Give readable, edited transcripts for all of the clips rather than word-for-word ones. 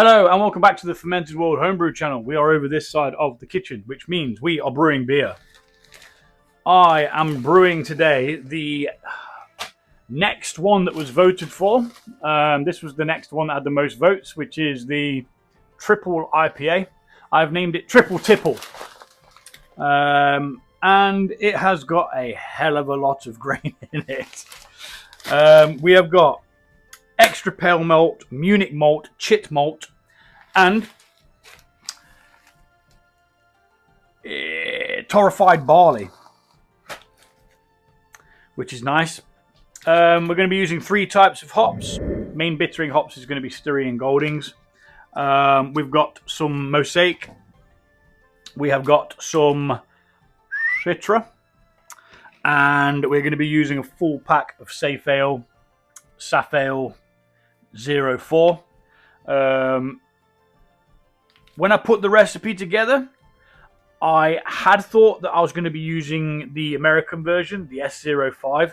Hello and welcome back to the Fermented World Homebrew channel. We are over this side of the kitchen, which means we are brewing beer. I am brewing today the next one that was voted for. This was the next one that had the most votes, which is the Triple IPA. I've named it Tripple Tippple. And it has got a hell of a lot of grain in it. We have got extra pale malt, Munich malt, Chit malt, and torrified barley, which is nice. We're going to be using 3 types of hops. Main bittering hops is going to be Syrian and goldings. We've got some mosaic. We have got some citra, and we're going to be using a full pack of safe ale, Saf Ale 04. When I put the recipe together, I had thought that I was going to be using the American version, the S05,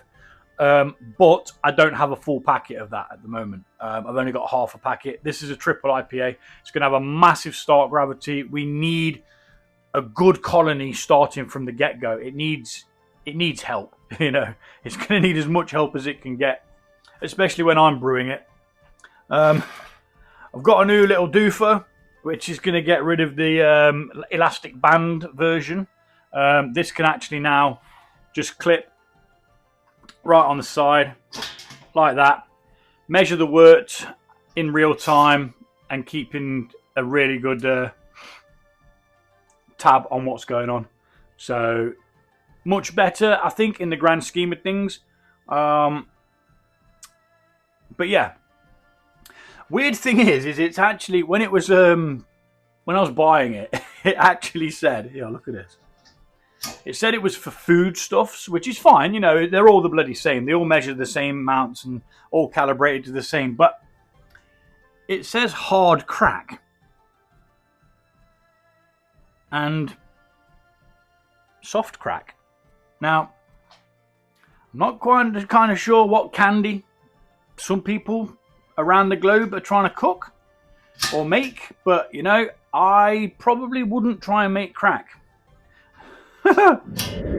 but I don't have a full packet of that at the moment. I've only got half a packet. This is a triple IPA. It's going to have a massive start gravity. We need a good colony starting from the get-go. It needs help. You know, it's going to need as much help as it can get, especially when I'm brewing it. I've got a new little doofer, which is going to get rid of the elastic band version. This can actually now just clip right on the side like that. Measure the wort in real time and keeping a really good tab on what's going on. So much better, I think, in the grand scheme of things. But yeah, weird thing is it's actually, when it was when I was buying it, it actually said, yeah, look at this. It said it was for foodstuffs, which is fine. You know, they're all the bloody same. They all measure the same amounts and all calibrated to the same. But it says hard crack and soft crack. Now, I'm not quite kind of sure what candy some people around the globe are trying to cook or make, but you know, I probably wouldn't try and make crack. We're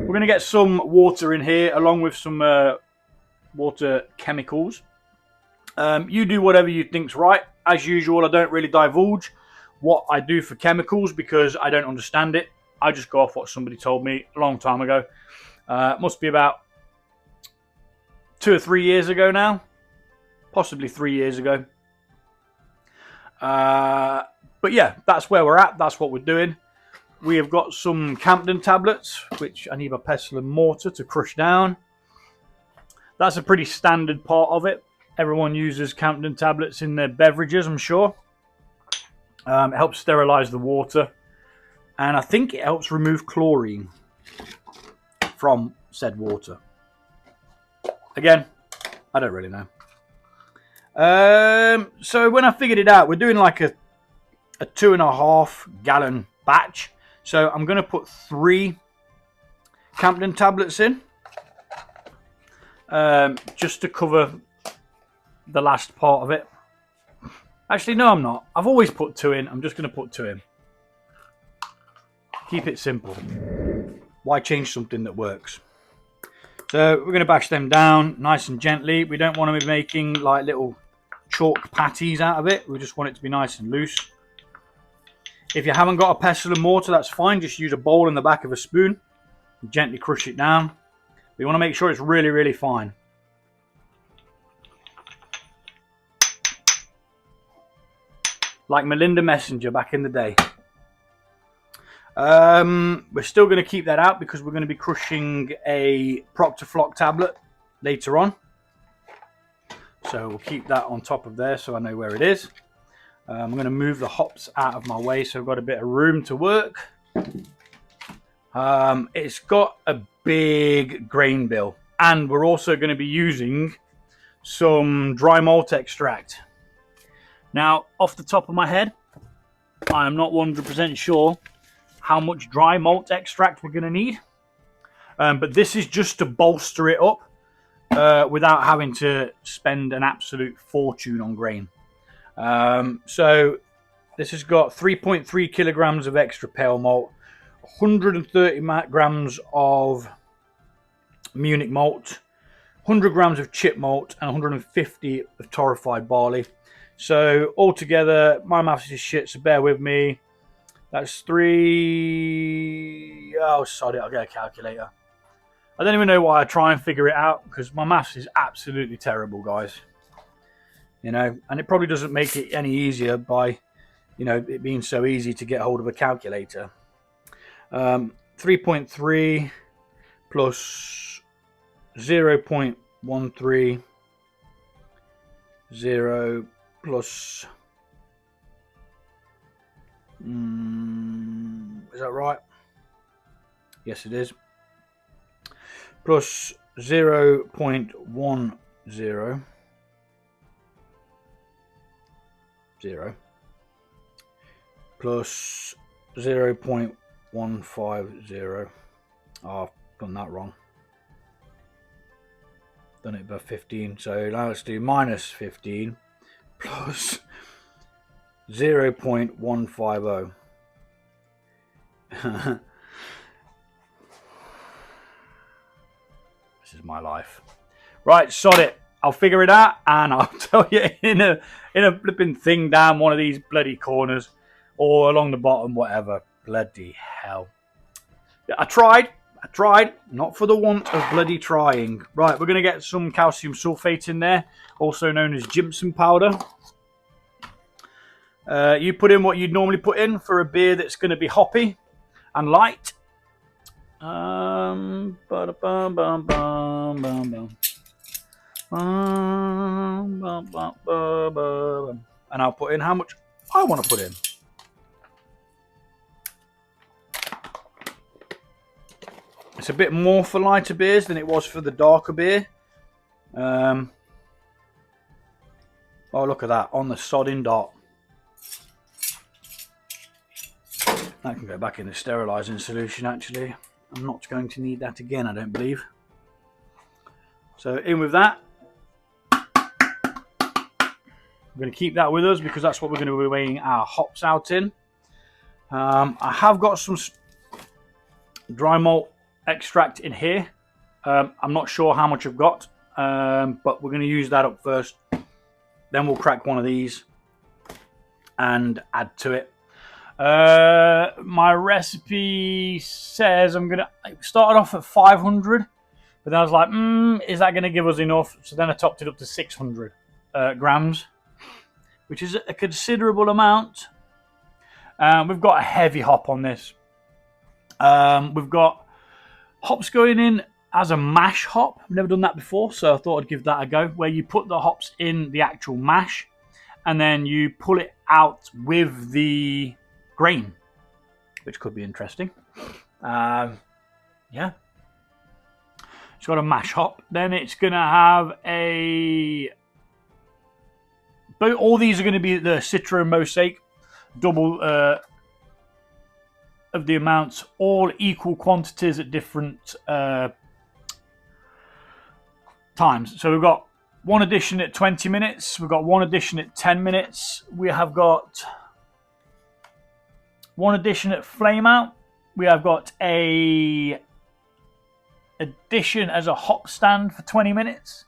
going to get some water in here along with some water chemicals. You do whatever you think's right. As usual, I don't really divulge what I do for chemicals because I don't understand it. I just go off what somebody told me a long time ago. Must be about 2 or 3 years ago now. Possibly 3 years ago. But yeah, that's where we're at. That's what we're doing. We have got some Campden tablets, which I need my pestle and mortar to crush down. That's a pretty standard part of it. Everyone uses Campden tablets in their beverages, I'm sure. It helps sterilize the water. And I think it helps remove chlorine from said water. Again, I don't really know. So when I figured it out, we're doing like a 2.5 gallon batch. So I'm going to put 3 Campden tablets in, just to cover the last part of it. Actually, no, I'm not. I've always put 2 in. I'm just going to put 2 in. Keep it simple. Why change something that works? So we're going to bash them down nice and gently. We don't want to be making like little chalk patties out of it. We just want it to be nice and loose. If you haven't got a pestle and mortar, that's fine. Just use a bowl in the back of a spoon and gently crush it down. We want to make sure it's really, really fine. Like Melinda Messenger back in the day. We're still going to keep that out because we're going to be crushing a proctafloc tablet later on. So we'll keep that on top of there so I know where it is. I'm going to move the hops out of my way so I've got a bit of room to work. It's got a big grain bill, and we're also going to be using some dry malt extract. Now, off the top of my head, I am not 100% sure how much dry malt extract we're going to need, but this is just to bolster it up without having to spend an absolute fortune on grain. So This has got 3.3 kilograms of extra pale malt, 130 grams of Munich malt, 100 grams of Chit malt, and 150 of torrified barley. So altogether, my maths is shit, so bear with me. That's 3... Oh, sorry, I'll get a calculator. I don't even know why I try and figure it out, because my maths is absolutely terrible, guys. You know, and it probably doesn't make it any easier by, you know, it being so easy to get hold of a calculator. 3.3 plus 0.130 plus... is that right? Yes, it is. Plus 0.10 plus 0.150. Oh, I've done that wrong. Done it by 15. So now let's do minus 15 plus 0.150. This is my life. Right, sod it. I'll figure it out and I'll tell you in a flipping thing down one of these bloody corners or along the bottom, whatever. Bloody hell. I tried. Not for the want of bloody trying. Right, we're going to get some calcium sulfate in there, also known as gypsum powder. You put in what you'd normally put in for a beer that's going to be hoppy and light. And I'll put in how much I want to put in. It's a bit more for lighter beers than it was for the darker beer. Oh, look at that, on the sodding dot. That can go back in the sterilising solution, actually. I'm not going to need that again, I don't believe. So in with that. I'm going to keep that with us because that's what we're going to be weighing our hops out in. I have got some dry malt extract in here. I'm not sure how much I've got, but we're going to use that up first. Then we'll crack one of these and add to it. My recipe says I'm going to start off at 500, but then I was like, is that going to give us enough? So then I topped it up to 600 grams, which is a considerable amount. We've got a heavy hop on this. We've got hops going in as a mash hop. I've never done that before, so I thought I'd give that a go, where you put the hops in the actual mash and then you pull it out with the grain, which could be interesting. Yeah, it's got a mash hop. Then it's going to have a... all these are going to be the citra and mosaic, double of the amounts, all equal quantities at different times. So we've got one addition at 20 minutes, we've got one addition at 10 minutes, we have got one addition at flame out, we have got a addition as a hop stand for 20 minutes,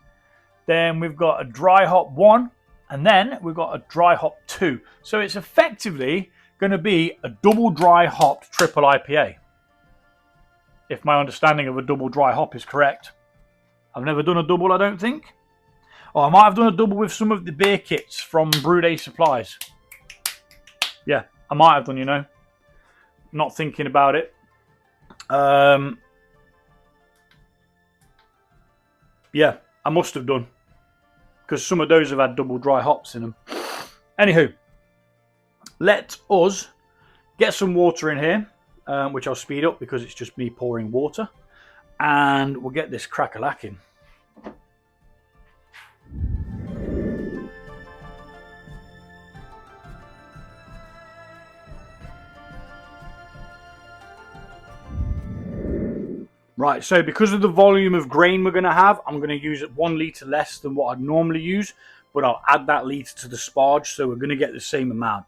then we've got a dry hop 1, and then we've got a dry hop 2. So it's effectively going to be a double dry hopped triple IPA, if my understanding of a double dry hop is correct. I've never done a double, I don't think. Oh, I might have done a double with some of the beer kits from Brewed Supplies. Yeah, I might have done, you know. Not thinking about it. Yeah, I must have done, because some of those have had double dry hops in them. Anywho, let us get some water in here, which I'll speed up because it's just me pouring water, and we'll get this crack-a-lacking. Right, so because of the volume of grain we're going to have, I'm going to use 1 litre less than what I'd normally use, but I'll add that litre to the sparge, so we're going to get the same amount.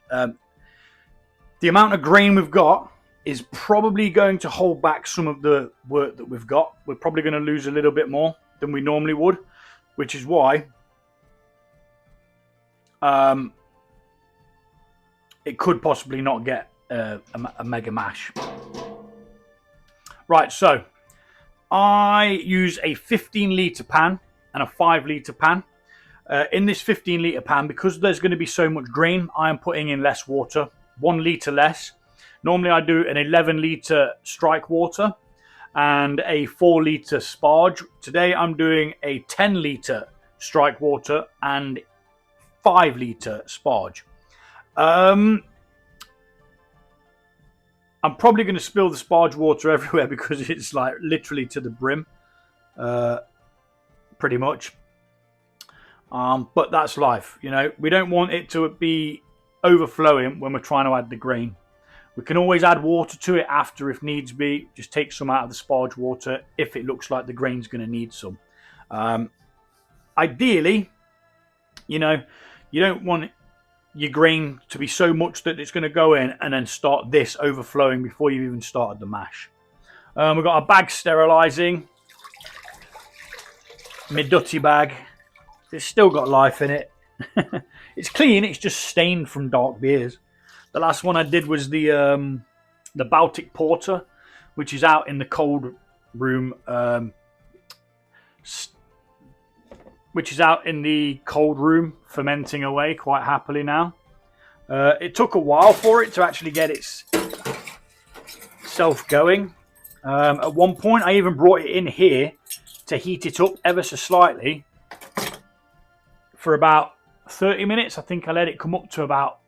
The amount of grain we've got is probably going to hold back some of the work that we've got. We're probably going to lose a little bit more than we normally would, which is why it could possibly not get a mega mash. Right, so I use a 15-litre pan and a 5-litre pan. In this 15-litre pan, because there's going to be so much grain, I am putting in less water, 1 litre less. Normally I do an 11-litre strike water and a 4-litre sparge. Today I'm doing a 10-litre strike water and 5-litre sparge. I'm probably going to spill the sparge water everywhere because it's like literally to the brim, pretty much. But that's life, you know. We don't want it to be overflowing when we're trying to add the grain. We can always add water to it after if needs be. Just take some out of the sparge water if it looks like the grain's going to need some. Ideally, you know, you don't want your grain to be so much that it's going to go in and then start this overflowing before you've even started the mash. We've got our bag sterilising. My dirty bag. It's still got life in it. It's clean, it's just stained from dark beers. The last one I did was the Baltic Porter, which is out in the cold room, fermenting away quite happily now. It took a while for it to actually get itself going. At one point I even brought it in here to heat it up ever so slightly for about 30 minutes. I think I let it come up to about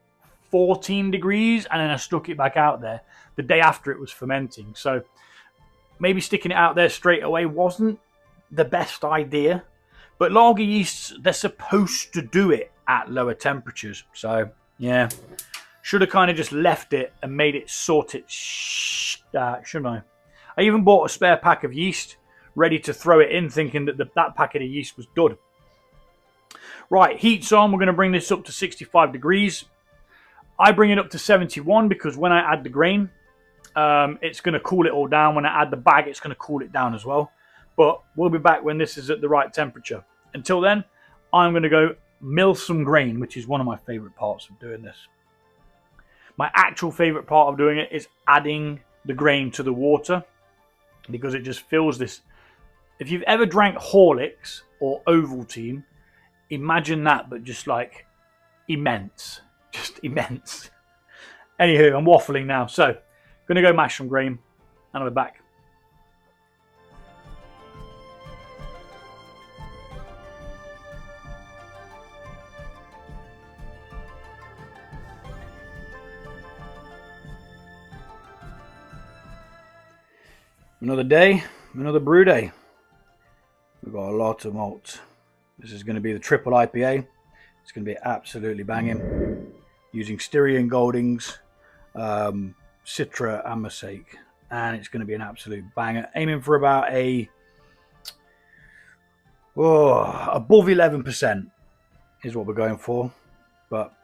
14 degrees and then I stuck it back out there the day after it was fermenting. So maybe sticking it out there straight away wasn't the best idea, but lager yeasts, they're supposed to do it at lower temperatures. So yeah, should have kind of just left it and made it sort it shouldn't I? I even bought a spare pack of yeast ready to throw it in, thinking that that packet of yeast was done. Right, heat's on. We're going to bring this up to 65 degrees. I bring it up to 71 because when I add the grain, it's going to cool it all down. When I add the bag, it's going to cool it down as well. But we'll be back when this is at the right temperature. Until then, I'm going to go mill some grain, which is one of my favourite parts of doing this. My actual favourite part of doing it is adding the grain to the water because it just fills this. If you've ever drank Horlicks or Ovaltine, imagine that, but just like immense. Just immense. Anywho, I'm waffling now. So, going to go mash some grain and I'll be back. Another day, another brew day. We've got a lot of malts. This is going to be the triple IPA. It's going to be absolutely banging. Using Syrian goldings, citra and mosaic. And it's going to be an absolute banger. Aiming for about above 11% is what we're going for. But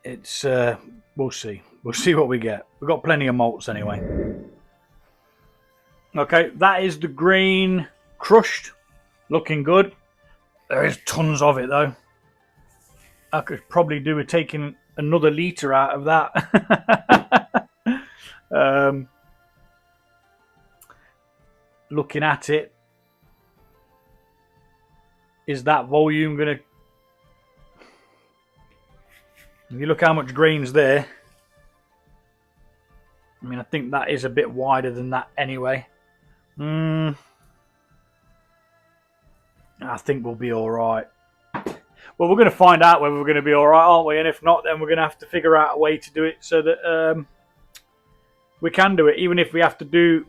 it's, we'll see. We'll see what we get. We've got plenty of malts anyway. Okay, that is the grain crushed. Looking good. There is tons of it though. I could probably do with taking another litre out of that. Looking at it, is that volume going to... If you look how much grain's there, I mean, I think that is a bit wider than that anyway. I think we'll be all right. Well, we're going to find out whether we're going to be all right, aren't we? And if not, then we're going to have to figure out a way to do it so that we can do it, even if we have to do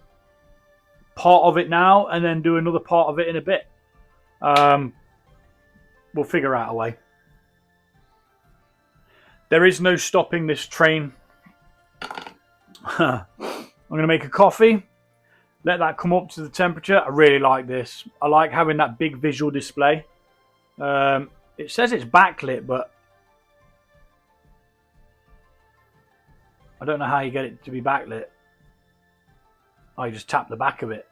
part of it now and then do another part of it in a bit. We'll figure out a way. There is no stopping this train. I'm going to make a coffee. Let that come up to the temperature. I really like this. I like having that big visual display. It says it's backlit, but I don't know how you get it to be backlit. Oh, you just tap the back of it.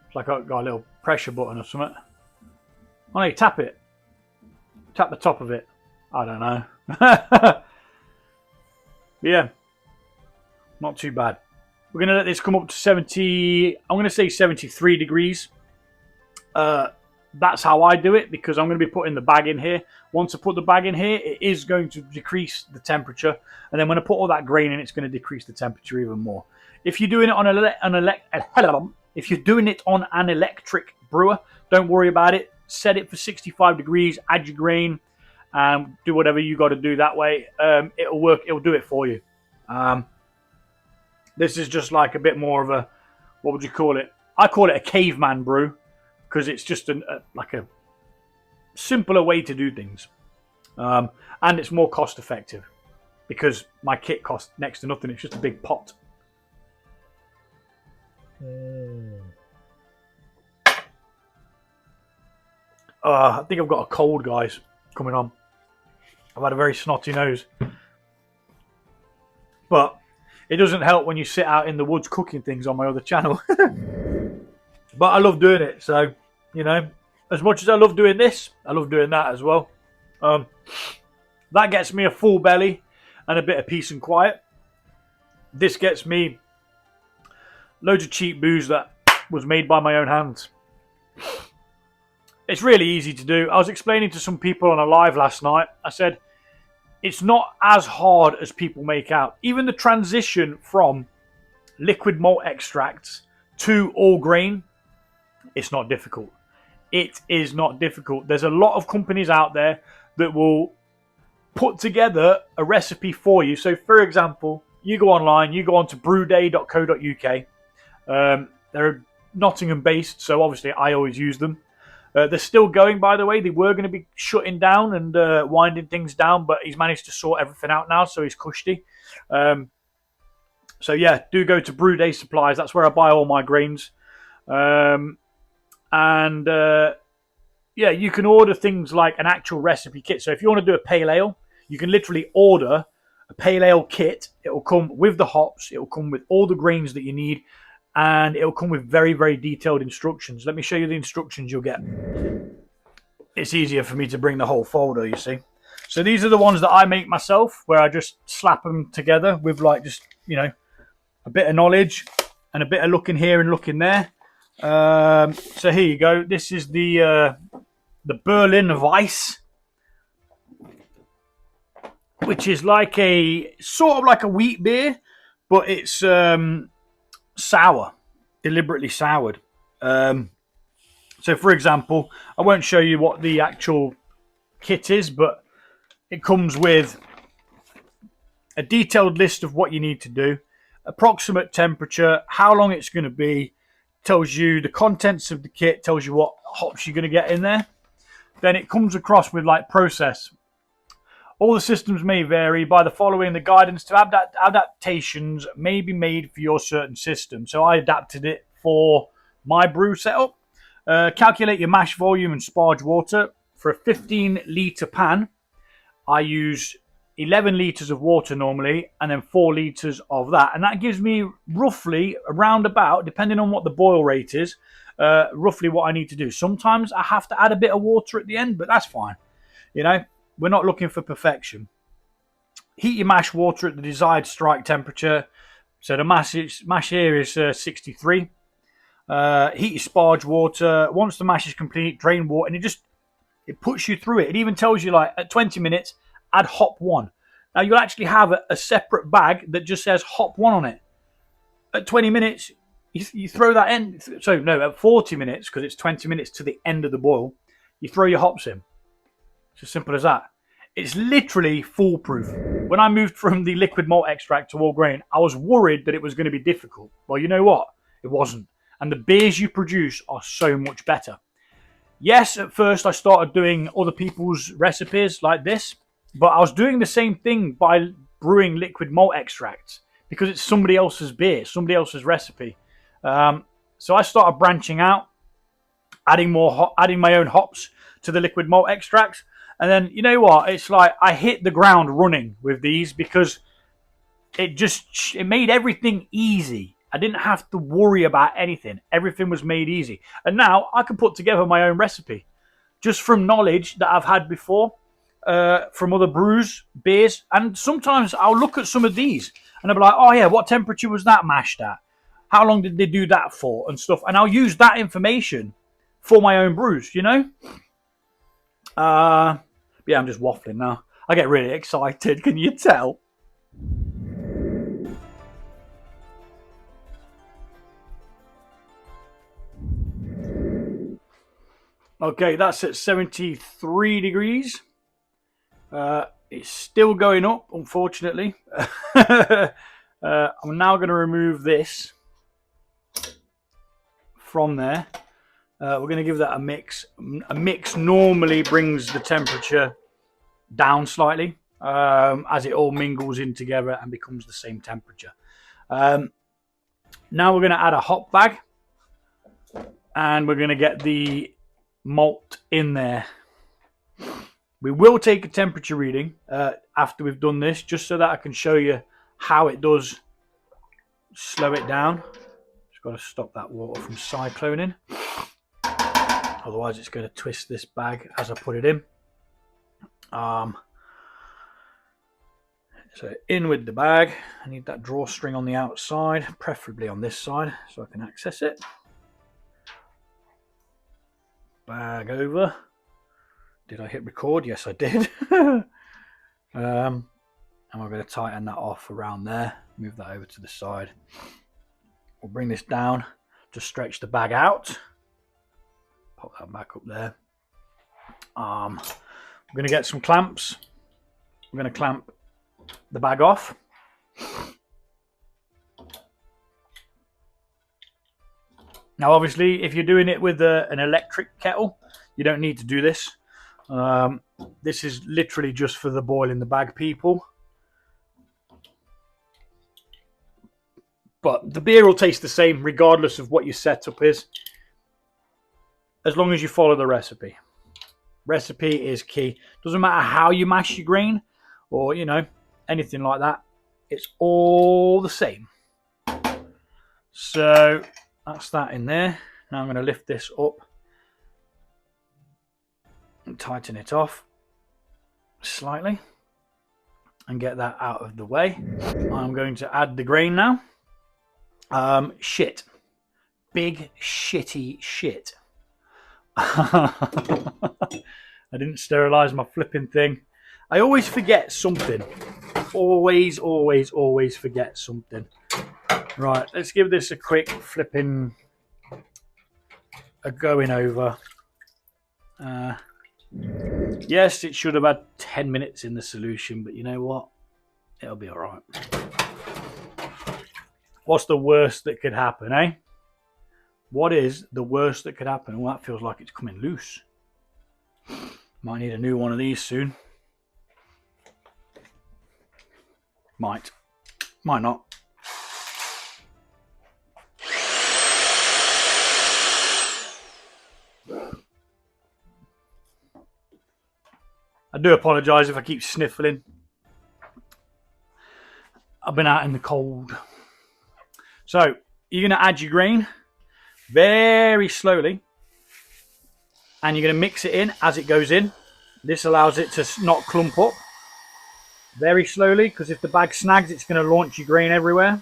It's like I've got a little pressure button or something. Oh no, you tap it. Tap the top of it. I don't know. Yeah, not too bad. We're going to let this come up to 70, I'm going to say 73 degrees. That's how I do it, because I'm going to be putting the bag in here. Once I put the bag in here, it is going to decrease the temperature. And then when I put all that grain in, it's going to decrease the temperature even more. If you're doing it on an electric brewer, don't worry about it. Set it for 65 degrees, add your grain, do whatever you got to do that way. It'll work. It'll do it for you. This is just like a bit more of a, what would you call it? I call it a caveman brew, because it's just like a simpler way to do things. And it's more cost effective, because my kit costs next to nothing. It's just a big pot. I think I've got a cold, guys, coming on. I've had a very snotty nose. But it doesn't help when you sit out in the woods cooking things on my other channel. But I love doing it. So, you know, as much as I love doing this, I love doing that as well. That gets me a full belly and a bit of peace and quiet. This gets me loads of cheap booze that was made by my own hands. It's really easy to do. I was explaining to some people on a live last night. I said, it's not as hard as people make out. Even the transition from liquid malt extracts to all grain, it's not difficult. It is not difficult. There's a lot of companies out there that will put together a recipe for you. So, for example, you go online, you go on to brewday.co.uk. They're Nottingham based, so obviously I always use them. They're still going, by the way. They were going to be shutting down and winding things down, but he's managed to sort everything out now, so he's cushy. So yeah, do go to Brew Day Supplies. That's where I buy all my grains. Yeah, you can order things like an actual recipe kit. So if you want to do a pale ale, you can literally order a pale ale kit. It will come with the hops. It will come with all the grains that you need. And it'll come with very, very detailed instructions. Let me show you the instructions you'll get. It's easier for me to bring the whole folder, you see. So these are the ones that I make myself, where I just slap them together with like just, you know, a bit of knowledge and a bit of looking here and looking there. So here you go. This is the Berlin Weiss, which is like a sort of like a wheat beer, but it's sour, deliberately soured. So for example, I won't show you what the actual kit is, but it comes with a detailed list of what you need to do, approximate temperature, how long it's going to be, tells you the contents of the kit, tells you what hops you're going to get in there. Then it comes across with like process. All the systems may vary. By the following, the guidance to adaptations may be made for your certain system. So I adapted it for my brew setup. Calculate your mash volume and sparge water. For a 15-litre pan, I use 11 litres of water normally, and then 4 litres of that. And that gives me roughly around about, depending on what the boil rate is, roughly what I need to do. Sometimes I have to add a bit of water at the end, but that's fine. You know, we're not looking for perfection. Heat your mash water at the desired strike temperature. So the mash here is 63. Heat your sparge water. Once the mash is complete, drain water, and it puts you through it. It even tells you like at 20 minutes, add hop 1. Now you'll actually have a separate bag that just says hop 1 on it. At 20 minutes, you throw that in. So no, at 40 minutes, because it's 20 minutes to the end of the boil, you throw your hops in. It's as simple as that. It's literally foolproof. When I moved from the liquid malt extract to all grain, I was worried that it was going to be difficult. Well, you know what? It wasn't. And the beers you produce are so much better. Yes, at first I started doing other people's recipes like this, but I was doing the same thing by brewing liquid malt extracts because it's somebody else's beer, somebody else's recipe. So I started branching out, adding my own hops to the liquid malt extracts. And then, you know what? It's like I hit the ground running with these because it made everything easy. I didn't have to worry about anything. Everything was made easy. And now I can put together my own recipe just from knowledge that I've had before from other brews, beers. And sometimes I'll look at some of these and I'll be like, oh yeah, what temperature was that mashed at? How long did they do that for and stuff? And I'll use that information for my own brews, you know? Yeah, I'm just waffling now. I get really excited, can you tell? Okay, that's at 73 degrees. It's still going up, unfortunately. I'm now going to remove this from there. We're going to give that a mix. A mix normally brings the temperature down slightly as it all mingles in together and becomes the same temperature. Now we're going to add a hop bag and we're going to get the malt in there. We will take a temperature reading after we've done this, just so that I can show you how it does slow it down. Just got to stop that water from cycloning. Otherwise it's going to twist this bag as I put it in. So in with the bag. I need that drawstring on the outside, preferably on this side, so I can access it. Bag over. Did I hit record? Yes, I did. And we're going to tighten that off around there. Move that over to the side. We'll bring this down to stretch the bag out. Pop that back up there. We're going to get some clamps. We're going to clamp the bag off. Now, obviously, if you're doing it with an electric kettle, you don't need to do this. This is literally just for the boil in the bag people. But the beer will taste the same regardless of what your setup is, as long as you follow the recipe. Recipe is key. Doesn't matter how you mash your grain or, you know, anything like that. It's all the same. So that's that in there. Now I'm going to lift this up and tighten it off slightly and get that out of the way. I'm going to add the grain now. Shit. Big shitty shit. I didn't sterilize my flipping thing. I always forget something. Always forget something. Right, let's give this a quick flipping going over. Yes, it should have had 10 minutes in the solution, but you know what? It'll be all right. What's the worst that could happen, eh? What is the worst that could happen? Well, that feels like it's coming loose. Might need a new one of these soon. Might not. I do apologise if I keep sniffling. I've been out in the cold. So, you're going to add your grain very slowly. And you're going to mix it in as it goes in. This allows it to not clump up. Very slowly, because if the bag snags, it's going to launch your grain everywhere.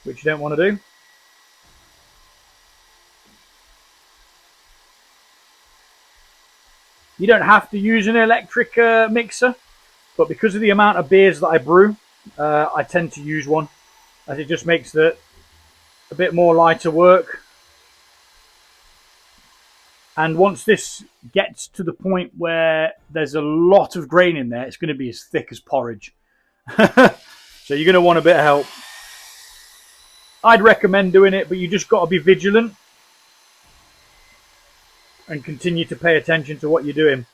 Which you don't want to do. You don't have to use an electric mixer, but because of the amount of beers that I brew, I tend to use one, as it just makes it a bit more lighter work. And once this gets to the point where there's a lot of grain in there, it's going to be as thick as porridge. So you're going to want a bit of help. I'd recommend doing it, but you just got to be vigilant and continue to pay attention to what you're doing.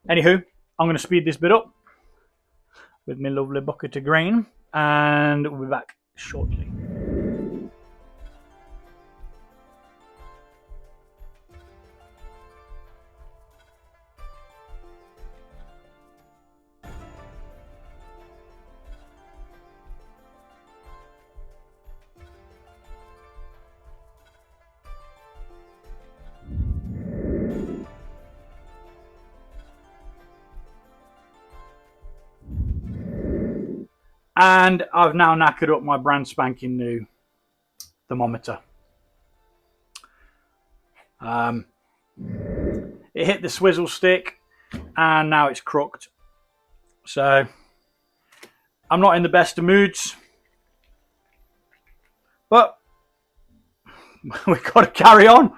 Anywho, I'm going to speed this bit up with my lovely bucket of grain, and we'll be back shortly. And I've now knackered up my brand spanking new thermometer. It hit the swizzle stick and now it's crooked. So I'm not in the best of moods, but we've got to carry on.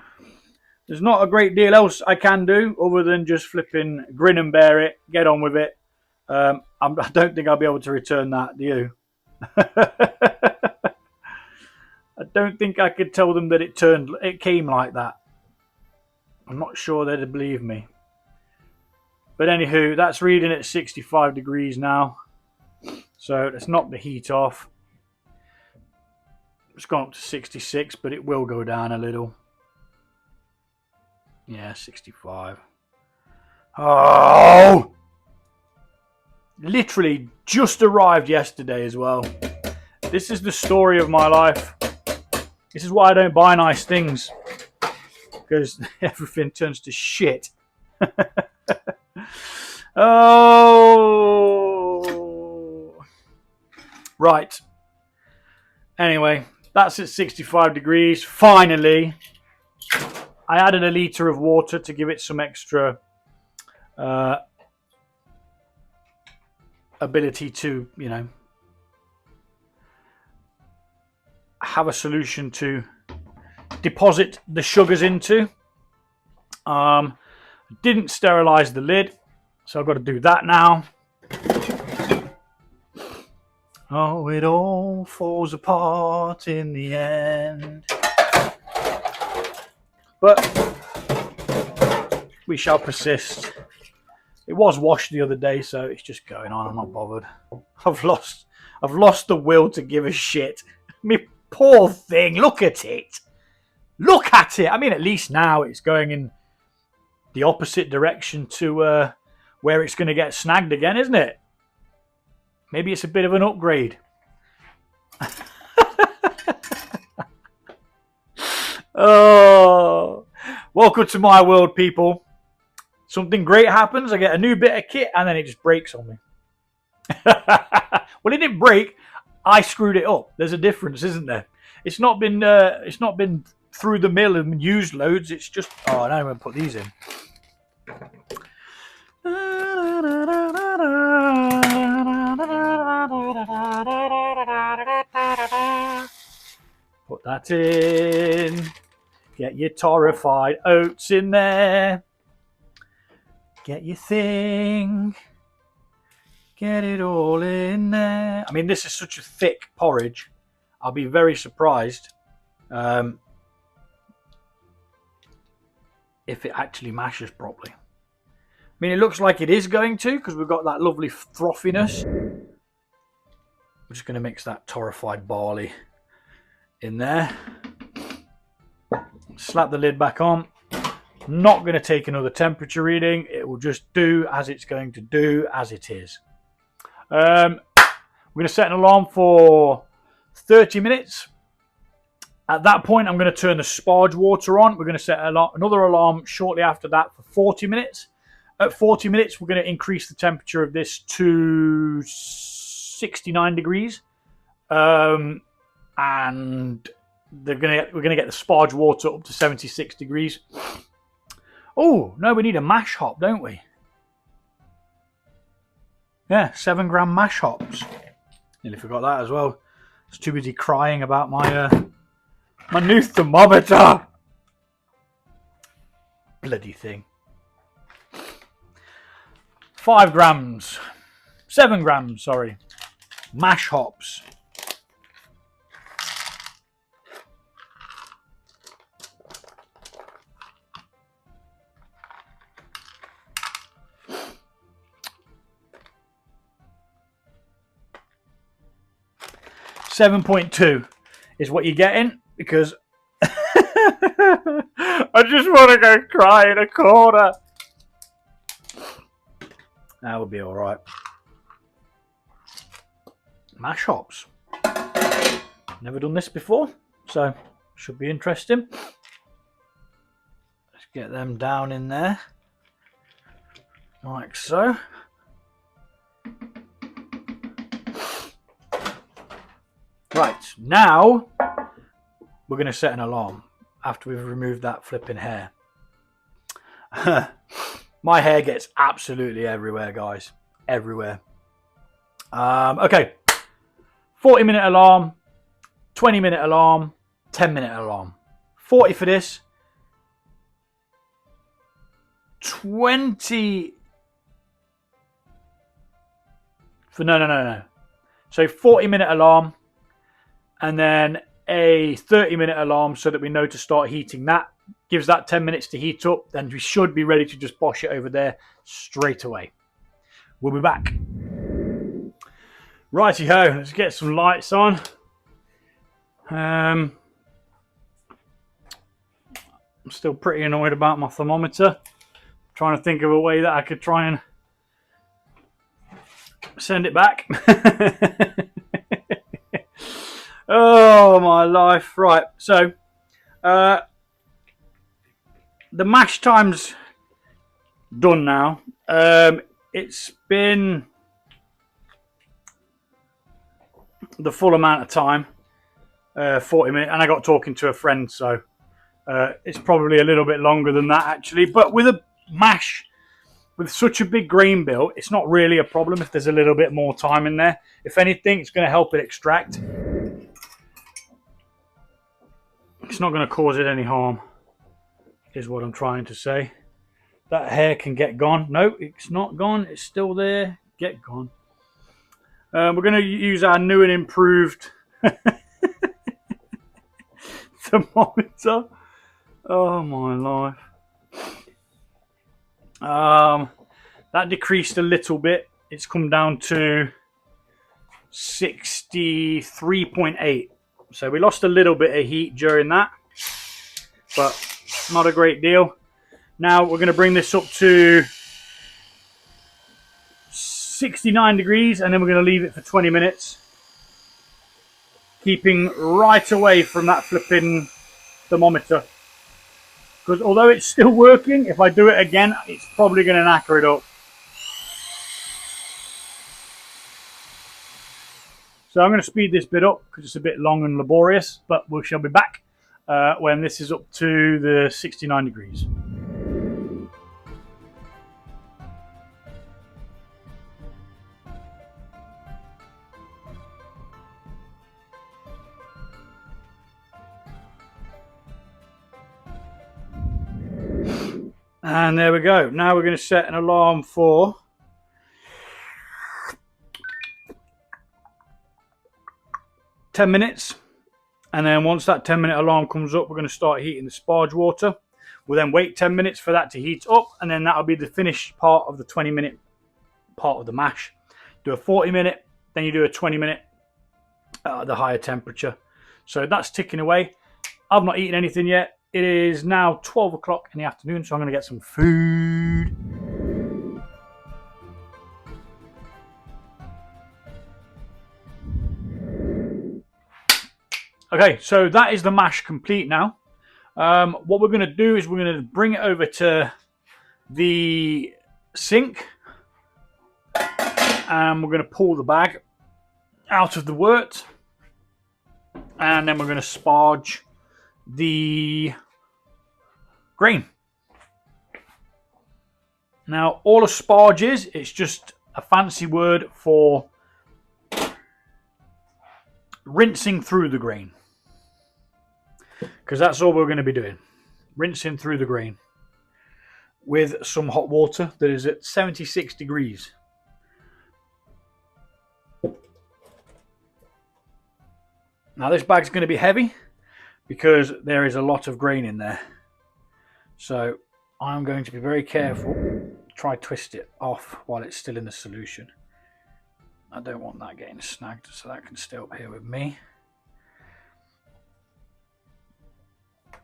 There's not a great deal else I can do other than just flipping grin and bear it, get on with it. I don't think I'll be able to return that, do you? I don't think I could tell them that it came like that. I'm not sure they'd believe me. But anywho, that's reading at 65 degrees now. So let's knock the heat off. It's gone up to 66, but it will go down a little. Yeah, 65. Oh! Literally just arrived yesterday as well. This is the story of my life. This is why I don't buy nice things. Because everything turns to shit. Oh! Right. Anyway, that's at 65 degrees. Finally, I added a litre of water to give it some extra ability to, you know, have a solution to deposit the sugars into. Didn't sterilize the lid, so I've got to do that now. Oh, it all falls apart in the end. But we shall persist. It was washed the other day, so it's just going on. I'm not bothered. I've lost the will to give a shit. Me poor thing. Look at it. Look at it. I mean, at least now it's going in the opposite direction to where it's going to get snagged again, isn't it? Maybe it's a bit of an upgrade. Oh, welcome to my world, people. Something great happens, I get a new bit of kit, and then it just breaks on me. Well, it didn't break. I screwed it up. There's a difference, isn't there? It's not been through the mill and used loads. It's just, oh, now I'm going to put these in. Put that in. Get your torrified oats in there. Get your thing. Get it all in there. I mean, this is such a thick porridge. I'll be very surprised if it actually mashes properly. I mean, it looks like it is going to, because we've got that lovely frothiness. We're just going to mix that torrified barley in there. Slap the lid back on. Not going to take another temperature reading. It will just do as it's going to do as it is. We're going to set an alarm for 30 minutes. At that point, I'm going to turn the sparge water on. We're going to set another alarm shortly after that for 40 minutes. At 40 minutes, we're going to increase the temperature of this to 69 degrees. And we're going to get the sparge water up to 76 degrees. Oh, no, we need a mash hop, don't we? Yeah, 7 gram mash hops. Nearly forgot that as well. I was too busy crying about my my new thermometer. Bloody thing. 5 grams. 7 grams, sorry. Mash hops. $7.2 is what you're getting, because I just want to go cry in a corner. That would be all right. Mash hops. Never done this before, so should be interesting. Let's get them down in there, like so. Right, now we're going to set an alarm after we've removed that flipping hair. My hair gets absolutely everywhere, guys. Everywhere. Okay. 40-minute alarm, 20-minute alarm, 10-minute alarm. 40 for this. 20 for no. So 40-minute alarm, and then a 30-minute alarm so that we know to start heating that. Gives that 10 minutes to heat up, then we should be ready to just bosh it over there straight away. We'll be back. Righty ho, let's get some lights on. I'm still pretty annoyed about my thermometer. Trying to think of a way that I could try and send it back. Oh my life. Right, so the mash time's done now. It's been the full amount of time, 40 minutes, and I got talking to a friend, so it's probably a little bit longer than that actually. But with a mash with such a big grain bill, it's not really a problem if there's a little bit more time in there. If anything, it's going to help it extract. It's not going to cause it any harm, is what I'm trying to say. That hair can get gone. No, it's not gone. It's still there. Get gone. We're going to use our new and improved thermometer. Oh my life. That decreased a little bit. It's come down to 63.8. So we lost a little bit of heat during that, but not a great deal. Now we're going to bring this up to 69 degrees, and then we're going to leave it for 20 minutes, keeping right away from that flipping thermometer. Because although it's still working, if I do it again, it's probably going to knacker it up. So I'm going to speed this bit up because it's a bit long and laborious, but we shall be back when this is up to the 69 degrees. And there we go. Now we're going to set an alarm for 10 minutes. And then once that 10-minute alarm comes up, we're going to start heating the sparge water. We'll then wait 10 minutes for that to heat up, and then that'll be the finished part of the 20-minute part of the mash. Do a 40-minute, then you do a 20-minute at the higher temperature. So that's ticking away. I've not eaten anything yet. It is now 12 o'clock in the afternoon, so I'm going to get some food. Okay, so that is the mash complete now. What we're going to do is we're going to bring it over to the sink, and we're going to pull the bag out of the wort, and then we're going to sparge the grain. Now, all a sparge is, it's just a fancy word for rinsing through the grain, because that's all we're going to be doing, rinsing through the grain with some hot water that is at 76 degrees. Now this bag's going to be heavy because there is a lot of grain in there, so I'm going to be very careful, try twist it off while it's still in the solution. I don't want that getting snagged, so that can stay up here with me.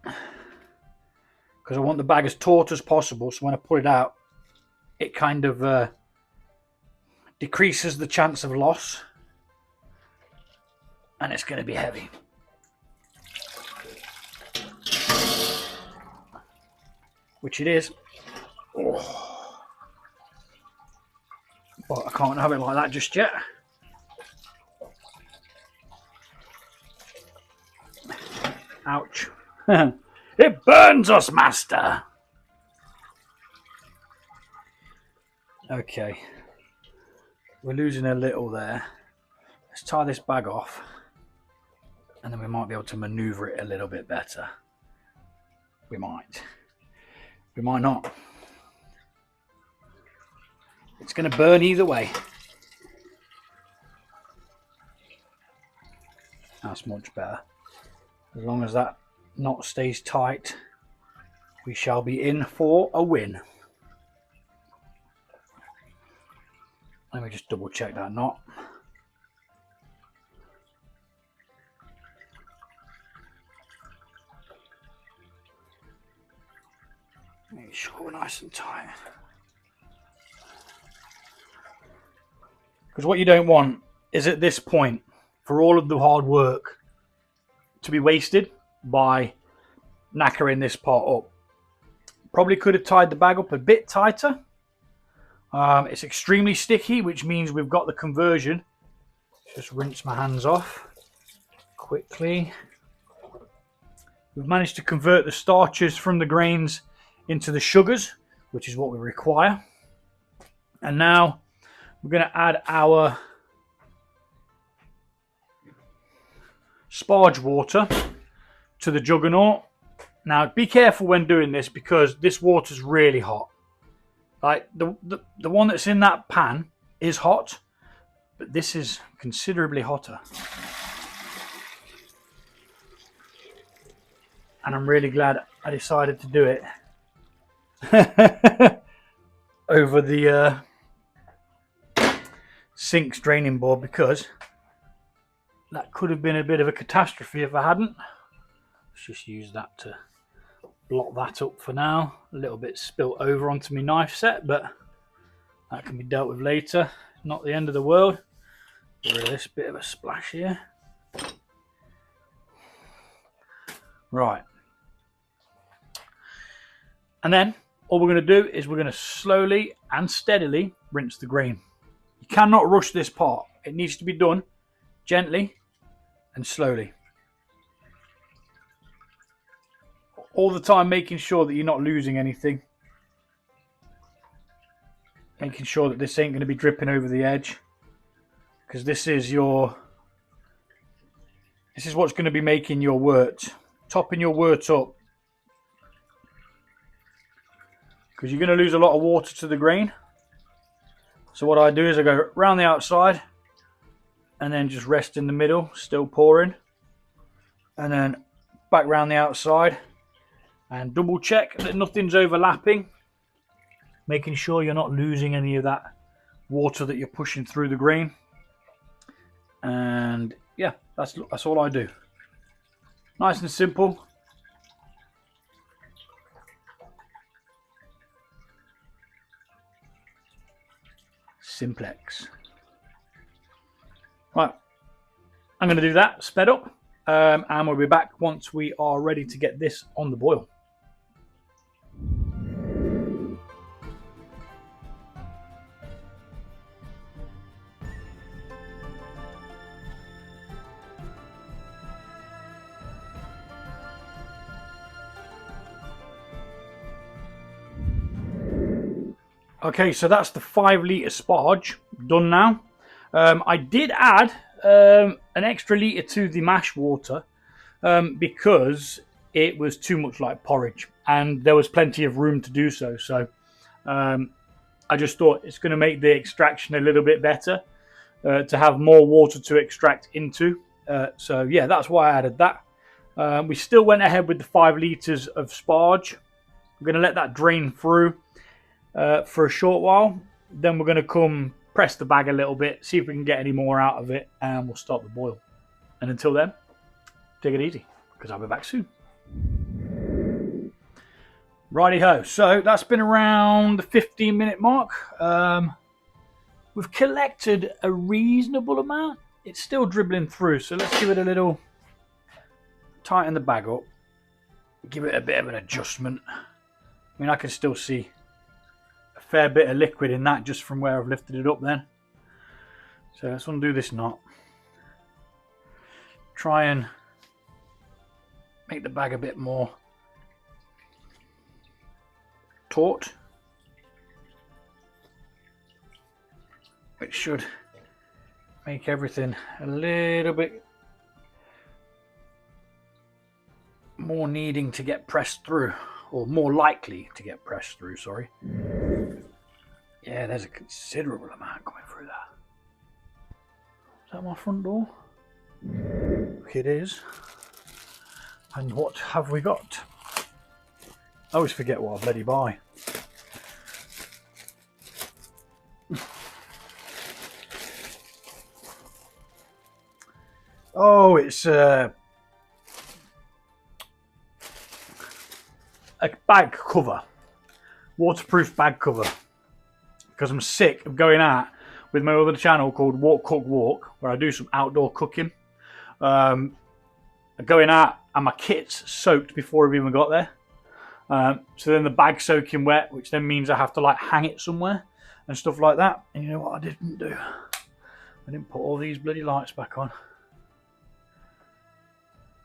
Because I want the bag as taut as possible, so when I pull it out, it kind of decreases the chance of loss. And it's going to be heavy. Which it is. Oh. But I can't have it like that just yet. Ouch. It burns us, master. Okay. We're losing a little there. Let's tie this bag off. And then we might be able to maneuver it a little bit better. We might. We might not. It's going to burn either way. That's much better. As long as that knot stays tight, we shall be in for a win. Let me just double check that knot. Make sure we're nice and tight. Because what you don't want is at this point for all of the hard work to be wasted by knackering this part up. Probably could have tied the bag up a bit tighter. It's extremely sticky, which means we've got the conversion. Just rinse my hands off quickly. We've managed to convert the starches from the grains into the sugars, which is what we require. And now we're going to add our sparge water to the juggernaut. Now be careful when doing this because this water is really hot. Like the one that's in that pan is hot, but this is considerably hotter. And I'm really glad I decided to do it over the sink's draining board, because that could have been a bit of a catastrophe if I hadn't. Let's just use that to block that up for now. A little bit spilt over onto my knife set, but that can be dealt with later. Not the end of the world. Get rid of this bit of a splash here. Right. And then all we're going to do is we're going to slowly and steadily rinse the grain. You cannot rush this part. It needs to be done gently and slowly. All the time making sure that you're not losing anything. Making sure that this ain't going to be dripping over the edge. Because this is what's going to be making your wort. Topping your wort up. Because you're going to lose a lot of water to the grain. So what I do is I go round the outside and then just rest in the middle, still pouring, and then back round the outside and double check that nothing's overlapping, making sure you're not losing any of that water that you're pushing through the grain. And yeah, that's all I do. Nice and simple. Simplex. Right, I'm going to do that sped up, and we'll be back once we are ready to get this on the boil. Okay, so that's the 5 litre sparge done now. I did add an extra litre to the mash water because it was too much like porridge and there was plenty of room to do so. So I just thought it's going to make the extraction a little bit better to have more water to extract into. So yeah, that's why I added that. We still went ahead with the 5 litres of sparge. We're going to let that drain through for a short while. Then we're going to come press the bag a little bit, see if we can get any more out of it, and we'll start the boil. And until then, take it easy, because I'll be back soon. Righty-ho, so that's been around the 15-minute mark. We've collected a reasonable amount. It's still dribbling through, so let's give it a little, tighten the bag up, give it a bit of an adjustment. I mean, I can still see a fair bit of liquid in that just from where I've lifted it up then. So let's undo this knot. Try and make the bag a bit more taut, which should make everything a little bit more needing to get pressed through, or more likely to get pressed through, sorry. Yeah, there's a considerable amount coming through there. Is that my front door? It is. And what have we got? I always forget what I bloody buy. Oh, it's a bag cover, waterproof bag cover, because I'm sick of going out with my other channel called Walk Cook Walk, where I do some outdoor cooking. Going out and my kit's soaked before I've even got there. So then the bag's soaking wet, which then means I have to like hang it somewhere and stuff like that. And you know what I didn't do? I didn't put all these bloody lights back on.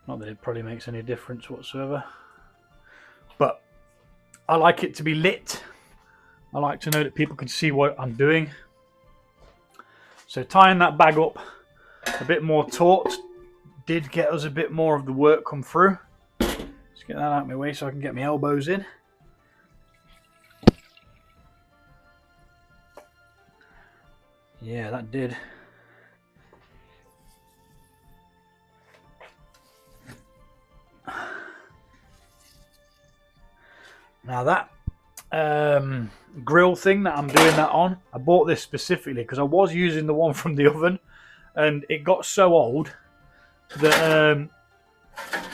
Not that it probably makes any difference whatsoever. But I like it to be lit. I like to know that people can see what I'm doing. So tying that bag up a bit more taut did get us a bit more of the work come through. Let's get that out of my way so I can get my elbows in. Yeah, that did. Now that grill thing that I'm doing that on, I bought this specifically because I was using the one from the oven and it got so old that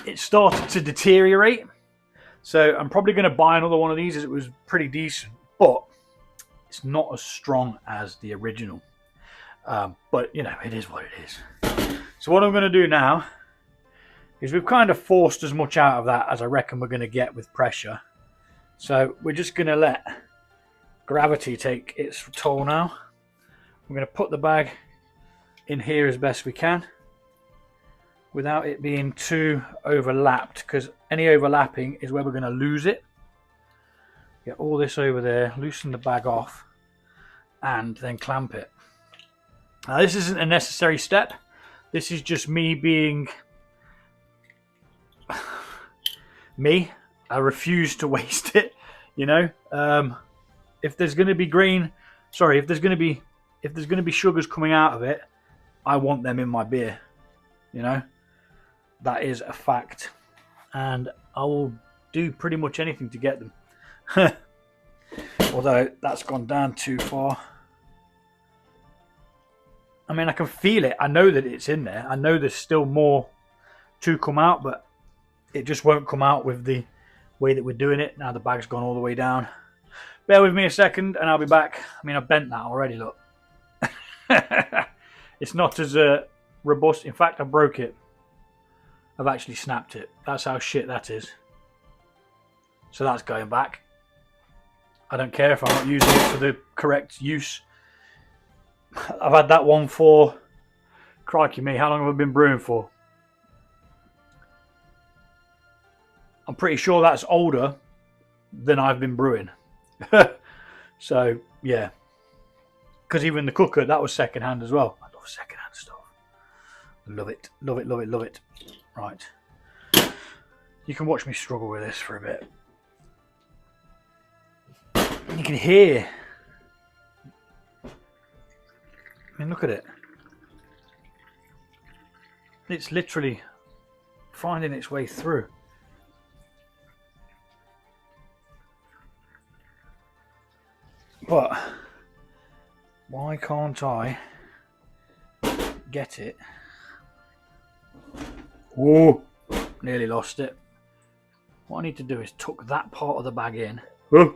it started to deteriorate. So I'm probably going to buy another one of these as it was pretty decent, but it's not as strong as the original. But you know, it is what it is. So what I'm going to do now is we've kind of forced as much out of that as I reckon we're going to get with pressure. So we're just going to let gravity take its toll now. I'm going to put the bag in here as best we can without it being too overlapped, because any overlapping is where we're going to lose it. Get all this over there, loosen the bag off, and then clamp it. Now this isn't a necessary step. This is just me being me. I refuse to waste it, you know. If there's going to be if there's going to be sugars coming out of it, I want them in my beer, you know. That is a fact, and I will do pretty much anything to get them. Although that's gone down too far. I mean, I can feel it. I know that it's in there. I know there's still more to come out, but it just won't come out with the way that we're doing it. Now the bag's gone all the way down. Bear with me a second and I'll be back. I mean, I've bent that already, look. It's not as robust. In fact, I broke it. I've actually snapped it. That's how shit that is. So that's going back. I don't care if I'm not using it for the correct use. I've had that one for, crikey me, how long have I been brewing for? I'm pretty sure that's older than I've been brewing. So, yeah. Because even the cooker, that was second-hand as well. I love second-hand stuff. Love it, love it, love it, love it. Right. You can watch me struggle with this for a bit. You can hear. I mean, look at it. It's literally finding its way through. But why can't I get it? Oh, nearly lost it. What I need to do is tuck that part of the bag in. Oh,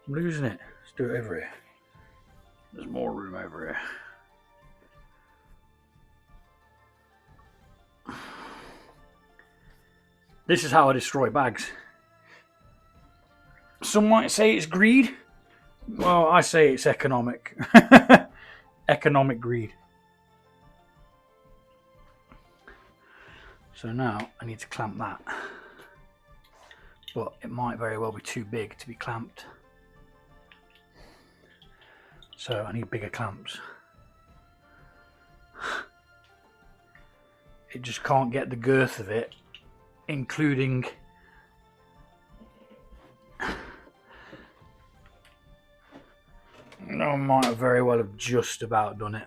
I'm losing it. Let's do it over here. There's more room over here. This is how I destroy bags. Some might say it's greed. Well, I say it's economic. Economic greed. So now I need to clamp that. but it might very well be too big to be clamped. So I need bigger clamps. It just can't get the girth of it, including I might have very well have just about done it.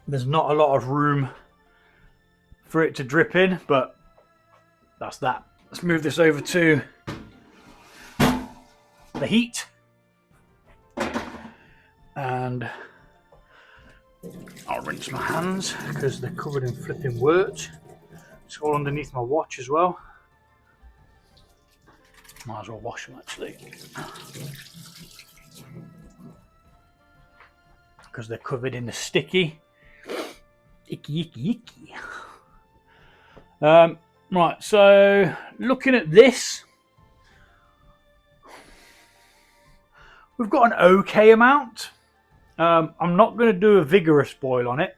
There's not a lot of room for it to drip in, but that's that. Let's move this over to the heat, and I'll rinse my hands because they're covered in flipping wort. It's all underneath my watch as well. Might as well wash them actually, because they're covered in the sticky icky. Right, so looking at this, we've got an okay amount. I'm not going to do a vigorous boil on it,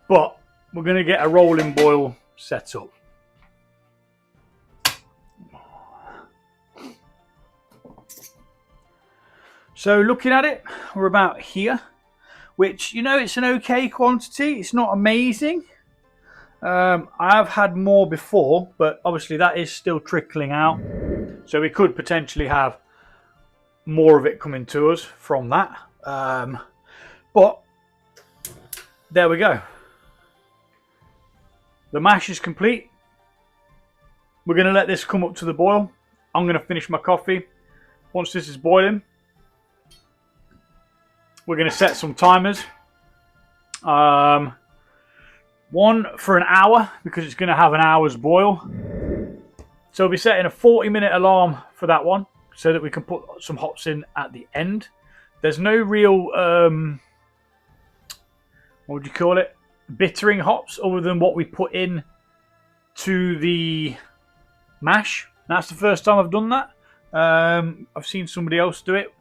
but we're going to get a rolling boil set up. So looking at it, we're about here, which, you know, it's an okay quantity. It's not amazing. I have had more before, but obviously that is still trickling out. So we could potentially have more of it coming to us from that. But there we go. The mash is complete. We're going to let this come up to the boil. I'm going to finish my coffee. Once this is boiling, we're going to set some timers. One for an hour, because it's going to have an hour's boil. So we'll be setting a 40-minute alarm for that one, so that we can put some hops in at the end. There's no real, what would you call it, bittering hops, other than what we put in to the mash. That's the first time I've done that. I've seen somebody else do it,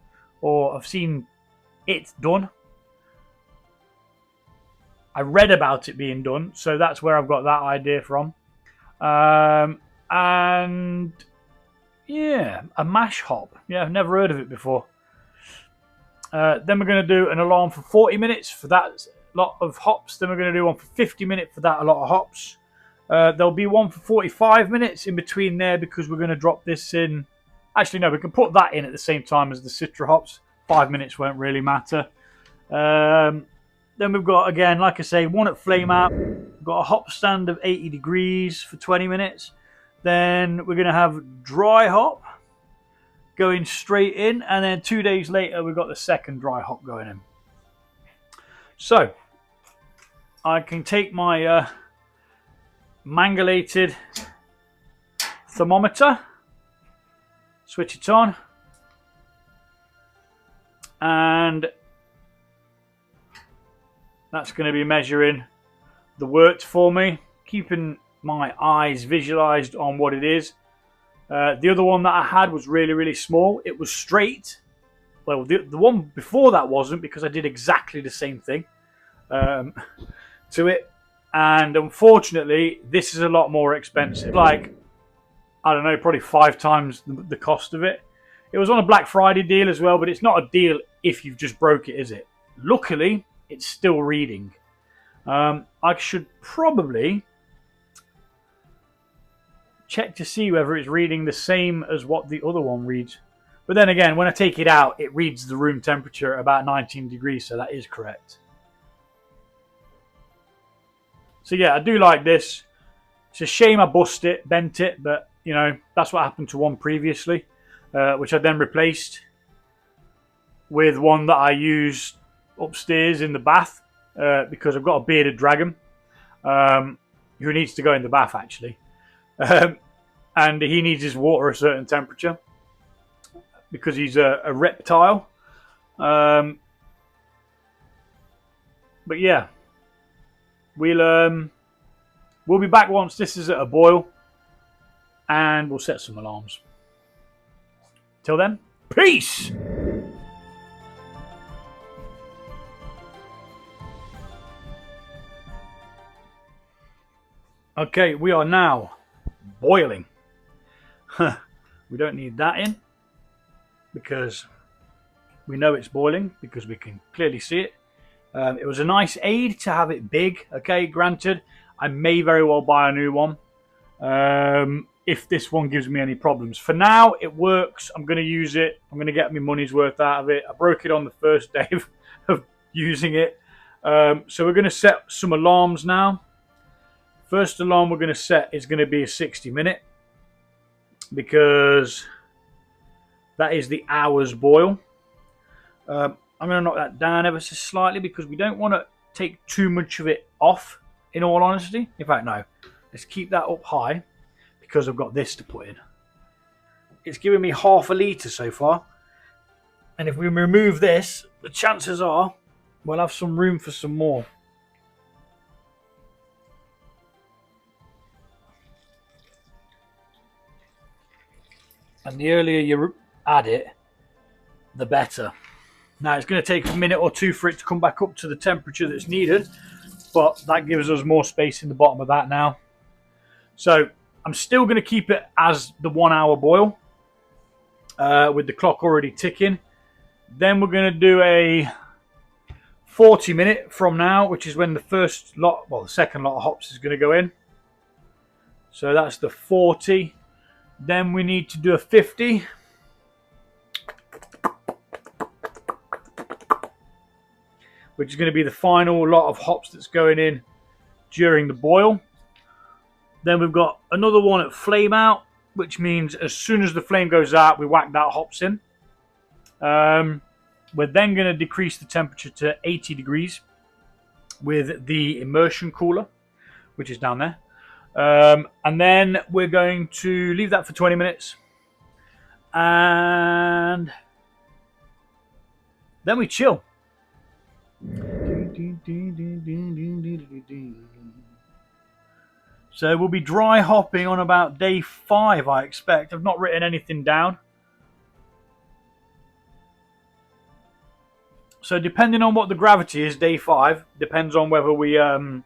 or I've seen it done. I read about it being done, so that's where I've got that idea from. And yeah, a mash hop. Yeah, I've never heard of it before. Then we're going to do an alarm for 40 minutes for that lot of hops. Then we're going to do one for 50 minutes for that a lot of hops. There'll be one for 45 minutes in between there, because we're going to drop this in. Actually, no, we can put that in at the same time as the citra hops. 5 minutes won't really matter. Then we've got, again, like I say, one at flame out. We've got a hop stand of 80 degrees for 20 minutes. Then we're going to have dry hop going straight in. And then 2 days later, we've got the second dry hop going in. So I can take my mangulated thermometer, switch it on, and that's going to be measuring the wort for me, keeping my eyes visualized on what it is. The other one that I had was really, really small. It was straight. Well, the one before that wasn't, because I did exactly the same thing to it. And unfortunately, this is a lot more expensive. Like, I don't know, probably 5 times the cost of it. It was on a Black Friday deal as well, but it's not a deal if you've just broke it, is it? Luckily, it's still reading. I should probably check to see whether it's reading the same as what the other one reads. But then again, when I take it out, it reads the room temperature at about 19 degrees, so that is correct. So yeah, I do like this. It's a shame I bent it, but you know, that's what happened to one previously, which I then replaced with one that I used upstairs in the bath, because I've got a bearded dragon who needs to go in the bath actually, and he needs his water a certain temperature because he's a reptile. But yeah, we'll be back once this is at a boil, and we'll set some alarms. Till then, peace. Okay, we are now boiling. We don't need that in because we know it's boiling because we can clearly see it. It was a nice aid to have it big. Okay, granted, I may very well buy a new one if this one gives me any problems. For now, it works. I'm going to use it. I'm going to get my money's worth out of it. I broke it on the first day of using it. So we're going to set some alarms now. First alarm we're going to set is going to be a 60-minute because that is the hour's boil. I'm going to knock that down ever so slightly because we don't want to take too much of it off, in all honesty. In fact, no. Let's keep that up high because I've got this to put in. It's giving me half a litre so far. And if we remove this, the chances are we'll have some room for some more. And the earlier you add it, the better. Now it's going to take a minute or two for it to come back up to the temperature that's needed, but that gives us more space in the bottom of that now. So I'm still going to keep it as the 1 hour boil with the clock already ticking. Then we're going to do a 40-minute from now, which is when the first lot, well, the second lot of hops is going to go in. So that's the 40. Then we need to do a 50. Which is going to be the final lot of hops that's going in during the boil. Then we've got another one at flame out, which means as soon as the flame goes out, we whack that hops in. We're then going to decrease the temperature to 80 degrees with the immersion cooler, which is down there. And then we're going to leave that for 20 minutes. And then we chill. So we'll be dry hopping on about day 5, I expect. I've not written anything down. So depending on what the gravity is, day 5 depends on whether we add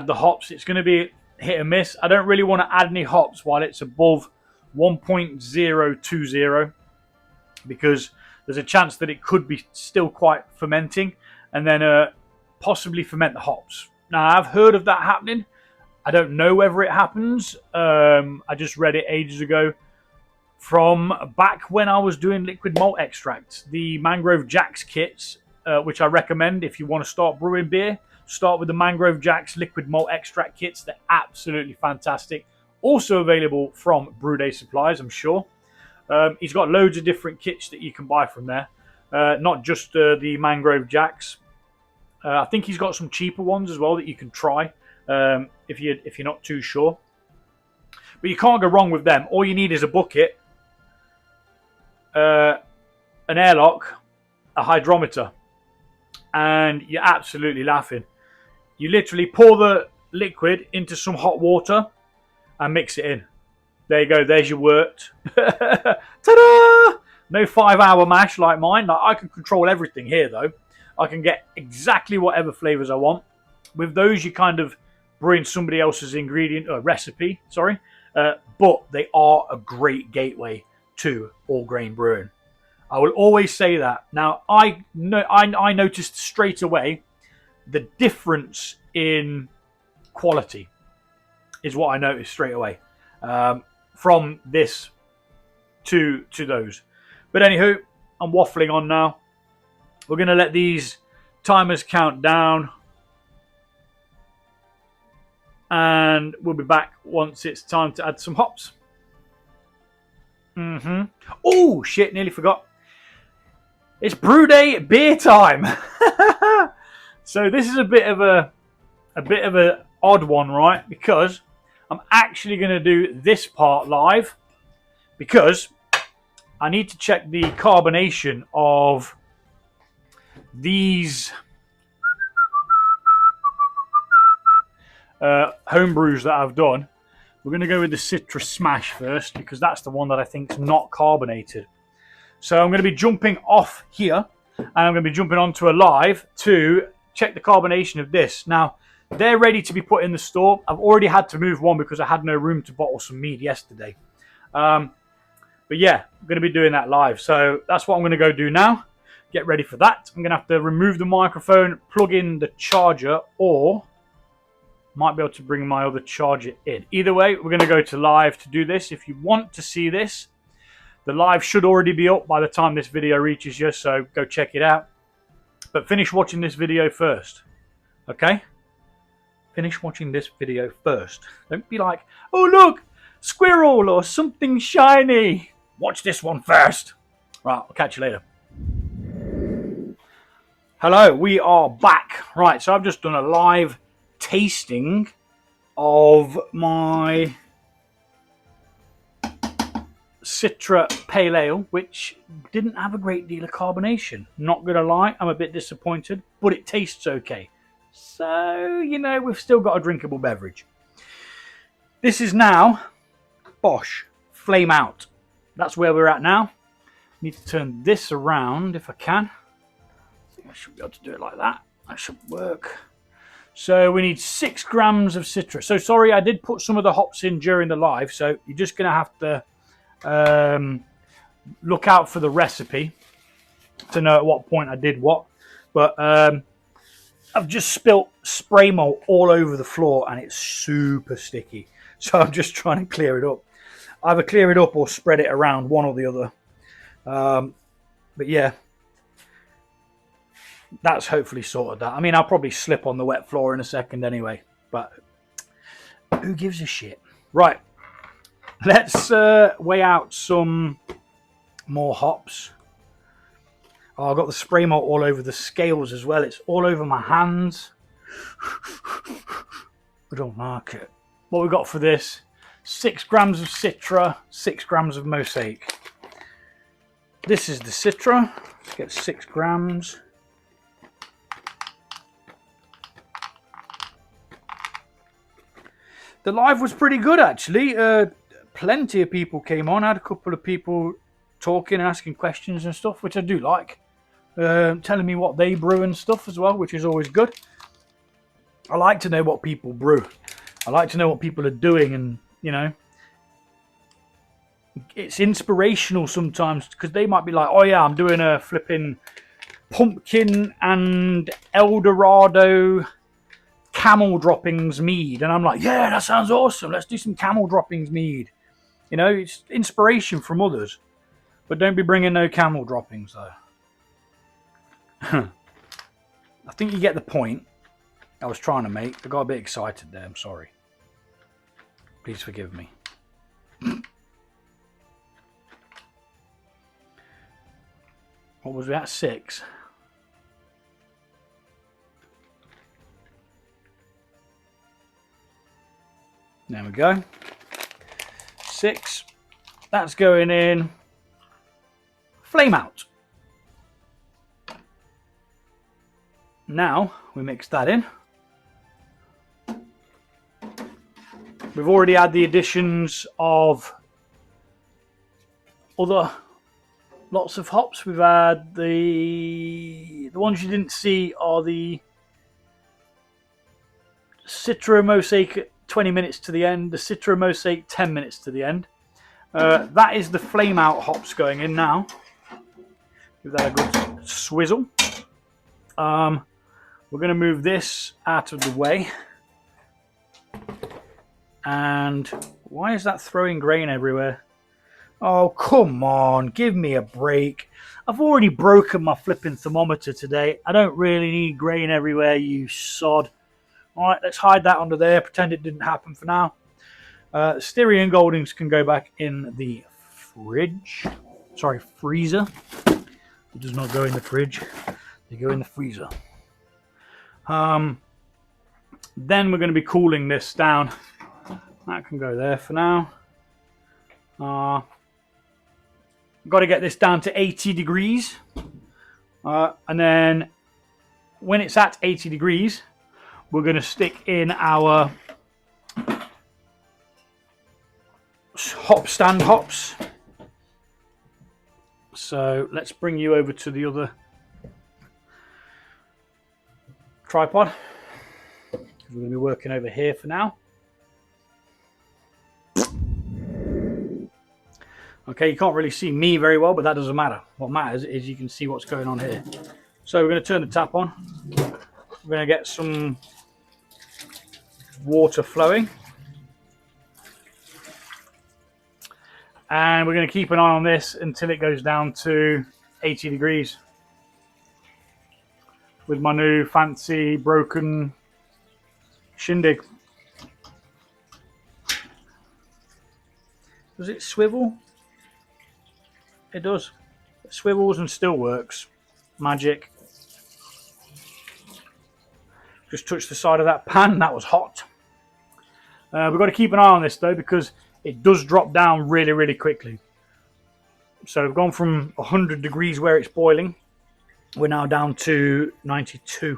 the hops. It's going to be hit and miss. I don't really want to add any hops while it's above 1.020 because there's a chance that it could be still quite fermenting and then possibly ferment the hops. Now, I've heard of that happening. I don't know whether it happens. I just read it ages ago from back when I was doing liquid malt extracts. The Mangrove Jacks kits, which I recommend if you want to start brewing beer, start with the Mangrove Jacks liquid malt extract kits. They're absolutely fantastic. Also available from Brewed Supplies, I'm sure. He's got loads of different kits that you can buy from there, not just the Mangrove Jacks. I think he's got some cheaper ones as well that you can try if you're not too sure. But you can't go wrong with them. All you need is a bucket, an airlock, a hydrometer, and you're absolutely laughing. You literally pour the liquid into some hot water and mix it in. There you go, there's your wort. Ta-da! No 5-hour mash like mine. Like, I can control everything here though. I can get exactly whatever flavors I want. With those, you kind of brew in somebody else's recipe, but they are a great gateway to all grain brewing. I will always say that. Now, I noticed straight away the difference in quality is what I noticed straight away. From this to those. But anywho, I'm waffling on now. We're going to let these timers count down. And we'll be back once it's time to add some hops. Oh, shit, nearly forgot. It's brew day beer time. So this is a bit of an odd one, right? Because I'm actually going to do this part live because I need to check the carbonation of these home brews that I've done. We're going to go with the Citra Smash first because that's the one that I think is not carbonated. So I'm going to be jumping off here and I'm going to be jumping onto a live to check the carbonation of this. Now, they're ready to be put in the store. I've already had to move one because I had no room to bottle some mead yesterday. But yeah, I'm going to be doing that live. So that's what I'm going to go do now. Get ready for that. I'm going to have to remove the microphone, plug in the charger, or might be able to bring my other charger in. Either way, we're going to go to live to do this. If you want to see this, the live should already be up by the time this video reaches you, so go check it out. But finish watching this video first, okay? Finish watching this video first. Don't be like, oh look, squirrel or something shiny. Watch this one first. Right, I'll catch you later. Hello, we are back. Right, so I've just done a live tasting of my Citra Pale Ale, which didn't have a great deal of carbonation. Not gonna lie, I'm a bit disappointed, but it tastes okay. So, you know, we've still got a drinkable beverage. This is now Bosch Flame Out. That's where we're at now. Need to turn this around if I can. I think I should be able to do it like that. That should work. So we need 6 grams of citra. So sorry, I did put some of the hops in during the live, so you're just going to have to look out for the recipe to know at what point I did what. But I've just spilt spray malt all over the floor and it's super sticky. So I'm just trying to clear it up. Either clear it up or spread it around, one or the other. But yeah, that's hopefully sorted that. I mean, I'll probably slip on the wet floor in a second anyway, but who gives a shit? Right, let's weigh out some more hops. Oh, I've got the spray malt all over the scales as well. It's all over my hands. I don't like it. What we got for this? 6 grams of citra, 6 grams of mosaic. This is the citra. Let's get 6 grams. The live was pretty good, actually. Plenty of people came on. I had a couple of people talking and asking questions and stuff, which I do like. Telling me what they brew and stuff as well, which is always good. I like to know what people brew. I like to know what people are doing, and, you know, it's inspirational sometimes because they might be like, oh yeah, I'm doing a flipping pumpkin and Eldorado camel droppings mead, and I'm like, yeah, that sounds awesome, let's do some camel droppings mead. You know, it's inspiration from others, but don't be bringing no camel droppings though. I think you get the point I was trying to make. I got a bit excited there, I'm sorry. Please forgive me. What was we at? 6? There we go. 6. That's going in. Flame Out. Now we mix that in. We've already had the additions of other lots of hops. We've had the ones you didn't see are the Citra Mosaic 20 minutes to the end, the Citra Mosaic 10 minutes to the end. That is the Flame Out hops going in now. Give that a good swizzle. We're going to move this out of the way. And why is that throwing grain everywhere? Oh, come on, give me a break. I've already broken my flipping thermometer today. I don't really need grain everywhere, you sod. Alright, let's hide that under there, pretend it didn't happen for now. Syrian goldings can go back in the fridge. Sorry, freezer. It does not go in the fridge. They go in the freezer. Then we're going to be cooling this down. That can go there for now. Got to get this down to 80 degrees. And then when it's at 80 degrees, we're going to stick in our hop stand hops. So let's bring you over to the other tripod. We're going to be working over here for now. Okay, you can't really see me very well, but that doesn't matter. What matters is you can see what's going on here. So we're going to turn the tap on. We're going to get some water flowing. And we're going to keep an eye on this until it goes down to 80 degrees. With my new fancy broken shindig. Does it swivel? It does. It swivels and still works. Magic. Just touched the side of that pan. That was hot. We've got to keep an eye on this though, because it does drop down really, really quickly. So we've gone from 100 degrees where it's boiling. We're now down to 92.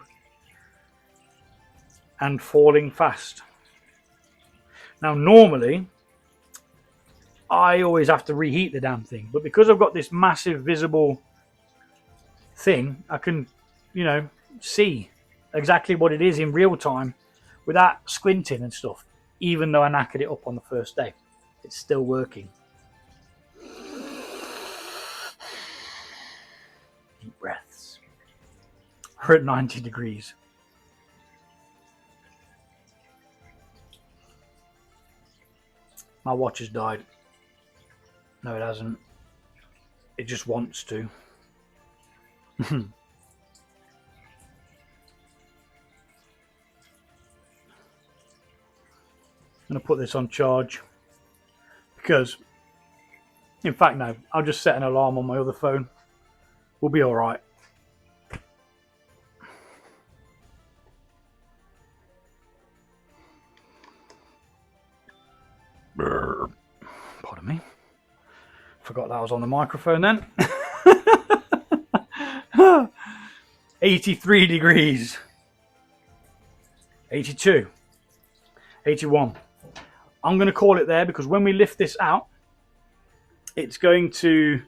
And falling fast. Now normally, I always have to reheat the damn thing, but because I've got this massive visible thing, I can, you know, see exactly what it is in real time without squinting and stuff. Even though I knackered it up on the first day, it's still working. Deep breaths. We're at 90 degrees. My watch has died. No, it hasn't. It just wants to. I'm going to put this on charge because, in fact, no, I'll just set an alarm on my other phone. We'll be all right. Pardon me. Forgot that was on the microphone then. 83 degrees. 82. 81. I'm going to call it there because when we lift this out, it's going to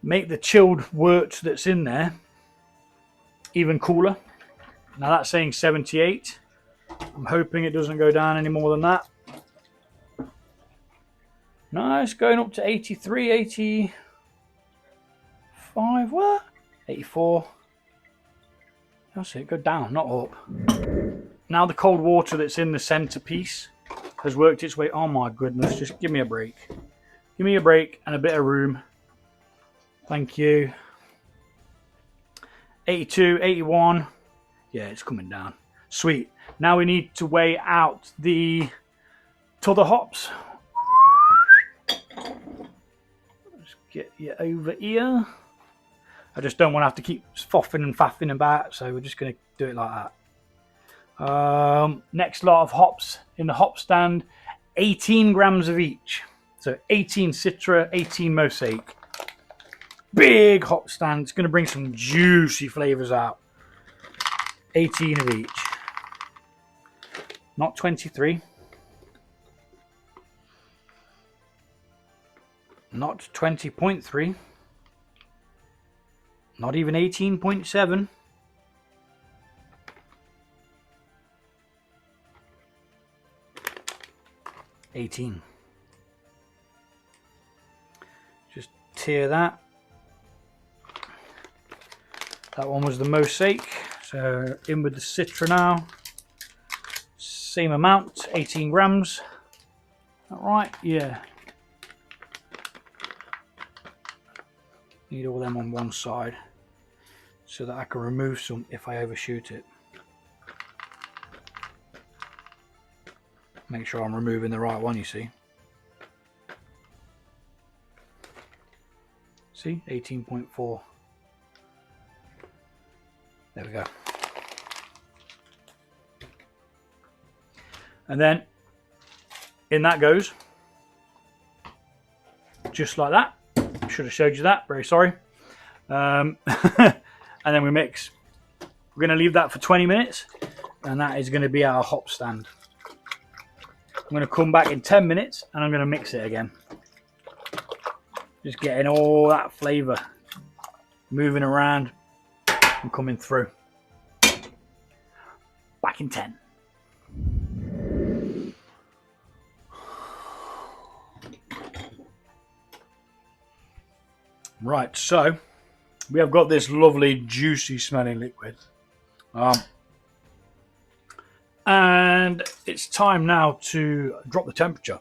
make the chilled wort that's in there even cooler. Now that's saying 78. I'm hoping it doesn't go down any more than that. No, it's going up to 83, 85, what? 84. That's it, go down, not up. Now the cold water that's in the centerpiece has worked its way. Oh my goodness, just give me a break. Give me a break and a bit of room. Thank you. 82, 81. Yeah, it's coming down. Sweet. Now we need to weigh out the other hops. Let's get you over here. I just don't want to have to keep foffing and faffing about, so we're just going to do it like that. Next lot of hops in the hop stand, 18 grams of each. So 18 citra, 18 mosaic. Big hop stand. It's going to bring some juicy flavors out. 18 of each. Not 23. Not 20.3. Not even 18.7. Just tear that. That one was the mosaic. So in with the citra now. Same amount, 18 grams. All right, yeah. Need all them on one side so that I can remove some if I overshoot it. Make sure I'm removing the right one, you see. See, 18.4. There we go. And then in that goes, just like that. Should have showed you that, very sorry. And then we mix. We're going to leave that for 20 minutes, and that is going to be our hop stand. I'm going to come back in 10 minutes, and I'm going to mix it again. Just getting all that flavour moving around and coming through. Back in 10. Right, so we have got this lovely juicy smelling liquid. And it's time now to drop the temperature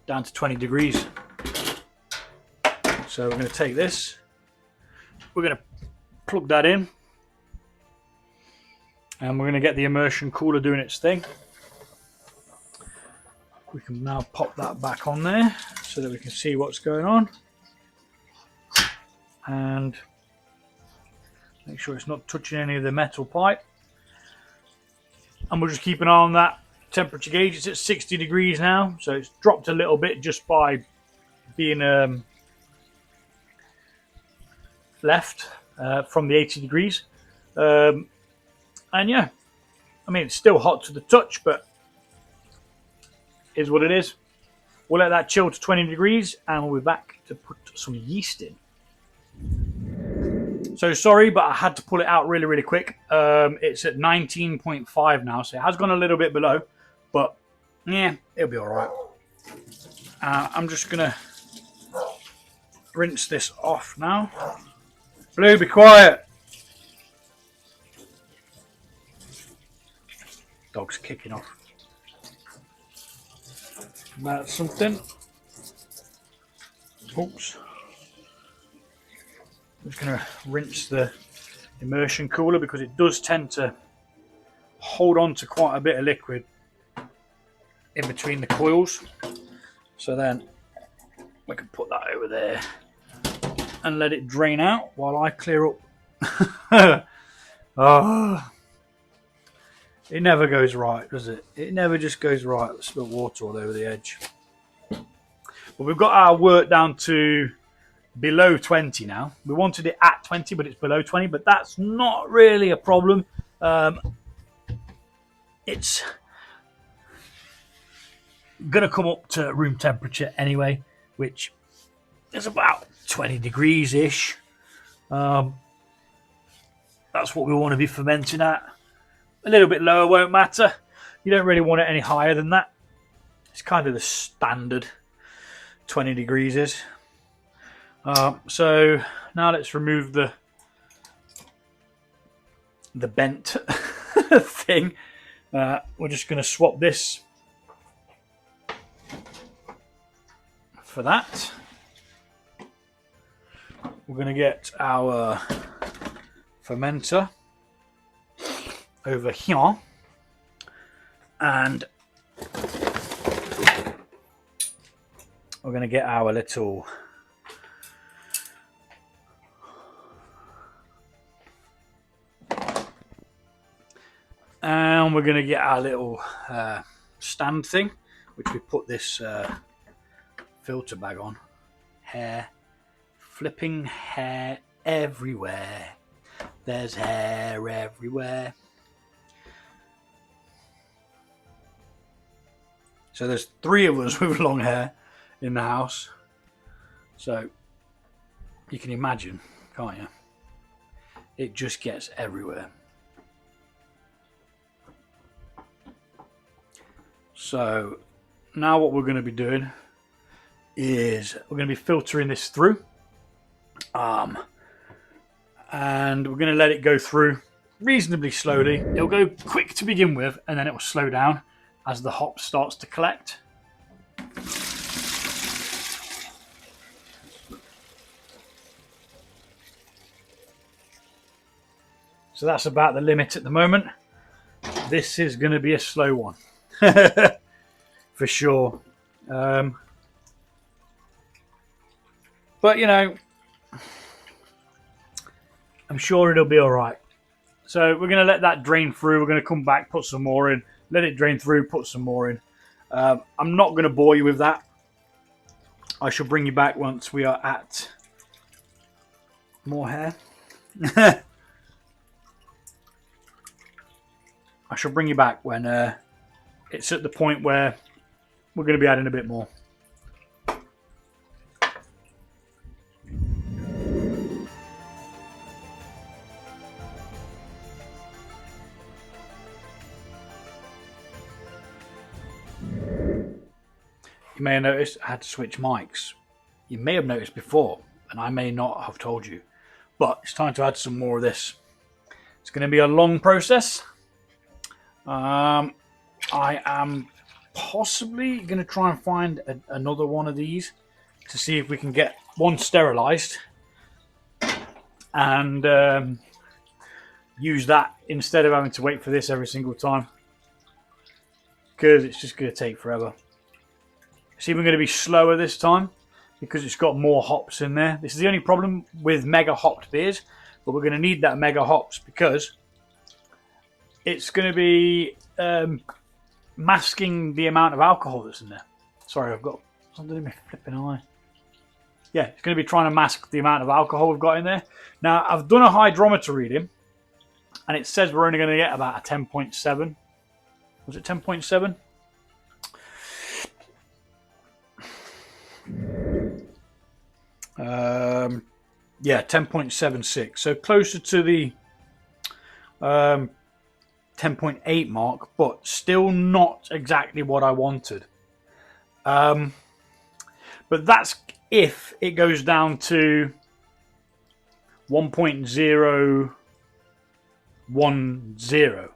down to 20 degrees. So we're going to take this, we're going to plug that in, and we're going to get the immersion cooler doing its thing. We can now pop that back on there so that we can see what's going on. And make sure it's not touching any of the metal pipe. And we'll just keep an eye on that temperature gauge. It's at 60 degrees now, so it's dropped a little bit just by being left from the 80 degrees. And yeah, I mean, it's still hot to the touch, but is what it is. We'll let that chill to 20 degrees and we'll be back to put some yeast in. So sorry, but I had to pull it out really, really quick. It's at 19.5 now, so it has gone a little bit below, but yeah, it'll be all right. I'm just gonna rinse this off now. Blue, be quiet. Dog's kicking off. That's something. Oops. I'm just going to rinse the immersion cooler because it does tend to hold on to quite a bit of liquid in between the coils. So then we can put that over there and let it drain out while I clear up. Oh, it never goes right, does it? It never just goes right. Let's spill water all over the edge. But we've got our work down to below 20 now. We wanted it at 20, but it's below 20, but that's not really a problem. It's gonna come up to room temperature anyway, which is about 20 degrees ish. That's what we want to be fermenting at. A little bit lower won't matter. You don't really want it any higher than that. It's kind of the standard 20 degrees is. So now let's remove the bent thing. We're just going to swap this for that. We're going to get our fermenter over here, and we're going to get our little we're going to get our little stand thing, which we put this filter bag on. Hair, flipping hair everywhere. There's hair everywhere. So there's 3 of us with long hair in the house. So you can imagine, can't you? It just gets everywhere. So now what we're going to be doing is we're going to be filtering this through. And we're going to let it go through reasonably slowly. It'll go quick to begin with, and then it will slow down as the hop starts to collect. So that's about the limit at the moment. This is going to be a slow one. For sure. But you know, I'm sure it'll be all right. So we're going to let that drain through. We're going to come back, put some more in, let it drain through, put some more in. I'm not going to bore you with that. I shall bring you back once we are at more hair. I shall bring you back when it's at the point where we're going to be adding a bit more. you may have noticed I had to switch mics. You may have noticed before, and I may not have told you, but it's time to add some more of this. It's going to be a long process. I am possibly going to try and find another one of these to see if we can get one sterilized and use that instead of having to wait for this every single time, because it's just going to take forever. It's even going to be slower this time because it's got more hops in there. This is the only problem with mega hopped beers, but we're going to need that mega hops because it's going to be masking the amount of alcohol that's in there. Sorry, I've got something in my flipping eye. Yeah, it's going to be trying to mask the amount of alcohol we've got in there. Now, I've done a hydrometer reading, and it says we're only going to get about a 10.7. Was it 10.7? Yeah, 10.76. So closer to the 10.8 mark, but still not exactly what I wanted. But that's if it goes down to 1.010.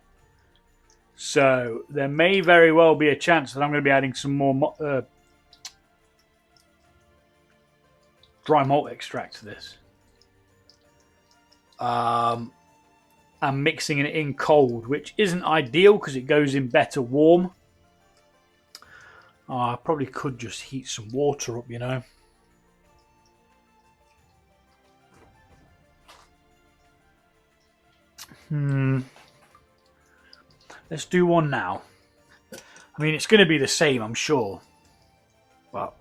So there may very well be a chance that I'm going to be adding some more dry malt extract to this. I'm mixing it in cold, which isn't ideal because it goes in better warm. I probably could just heat some water up, you know. Let's do one now. I mean, it's going to be the same, I'm sure. But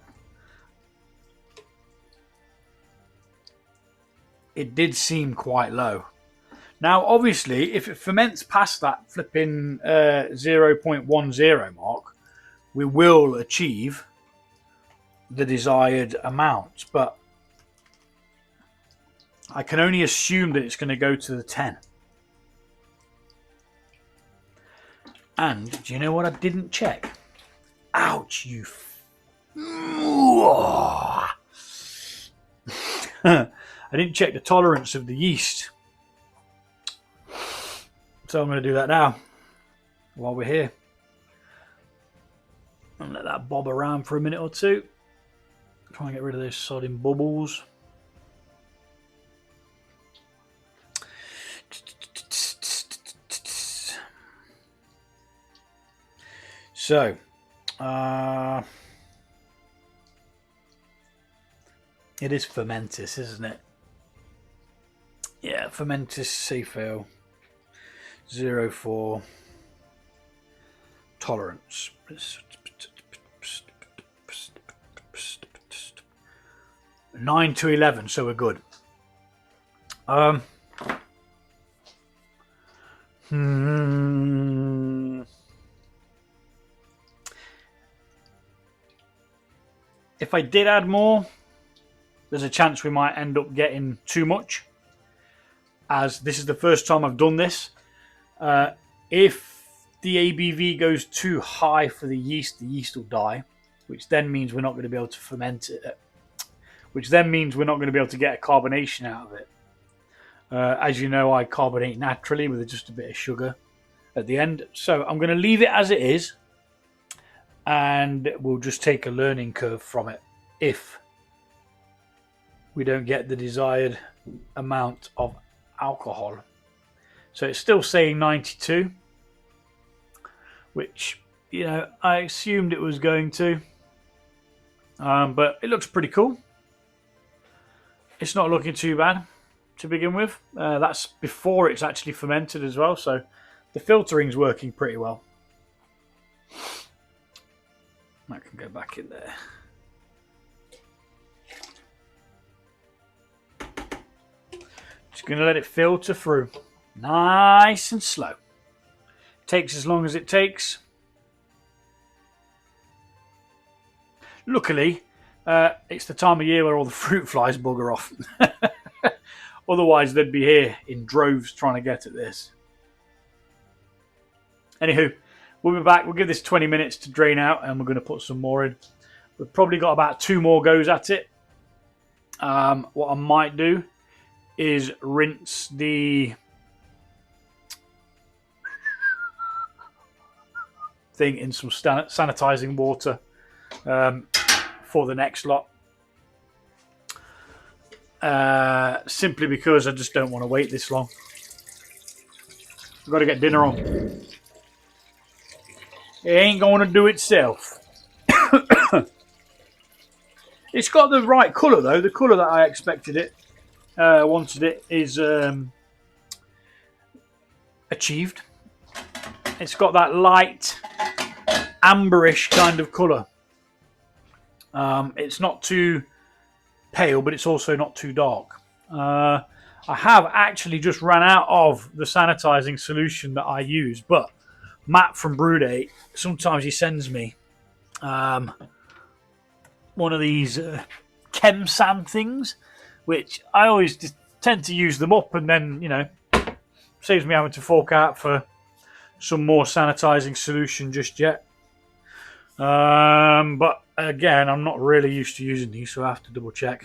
it did seem quite low. Now, obviously, if it ferments past that flipping 0.10 mark, we will achieve the desired amount. But I can only assume that it's going to go to the 10. And do you know what I didn't check? Ouch, you... I didn't check the tolerance of the yeast. So I'm going to do that now while we're here. And let that bob around for a minute or two. Try and get rid of those sodding bubbles. So, it is fermentis, isn't it? Yeah, fermentis Seafale 04 tolerance. 9 to 11, so we're good. If I did add more, there's a chance we might end up getting too much, as this is the first time I've done this. If the ABV goes too high for the yeast will die, which then means we're not going to be able to ferment it, which then means we're not going to be able to get a carbonation out of it. As you know, I carbonate naturally with just a bit of sugar at the end. So I'm going to leave it as it is, and we'll just take a learning curve from it if we don't get the desired amount of alcohol. So it's still saying 92, which, you know, I assumed it was going to, but it looks pretty cool. It's not looking too bad to begin with. That's before it's actually fermented as well, so the filtering's working pretty well. That can go back in there. Just going to let it filter through. Nice and slow. Takes as long as it takes. Luckily, it's the time of year where all the fruit flies bugger off. Otherwise, they'd be here in droves trying to get at this. Anywho, we'll be back. We'll give this 20 minutes to drain out, and we're going to put some more in. We've probably got about 2 more goes at it. What I might do is rinse the thing in some sanitizing water for the next lot. Simply because I just don't want to wait this long. I've got to get dinner on. It ain't going to do itself. It's got the right colour though. The colour that I expected it, wanted it, is achieved. It's got that light amberish kind of colour. It's not too pale, but it's also not too dark. I have actually just ran out of the sanitizing solution that I use, but Matt from Brewed, sometimes he sends me one of these Chem-San things, which I always just tend to use them up, and then, you know, saves me having to fork out for some more sanitizing solution just yet. But again, I'm not really used to using these, so I have to double check.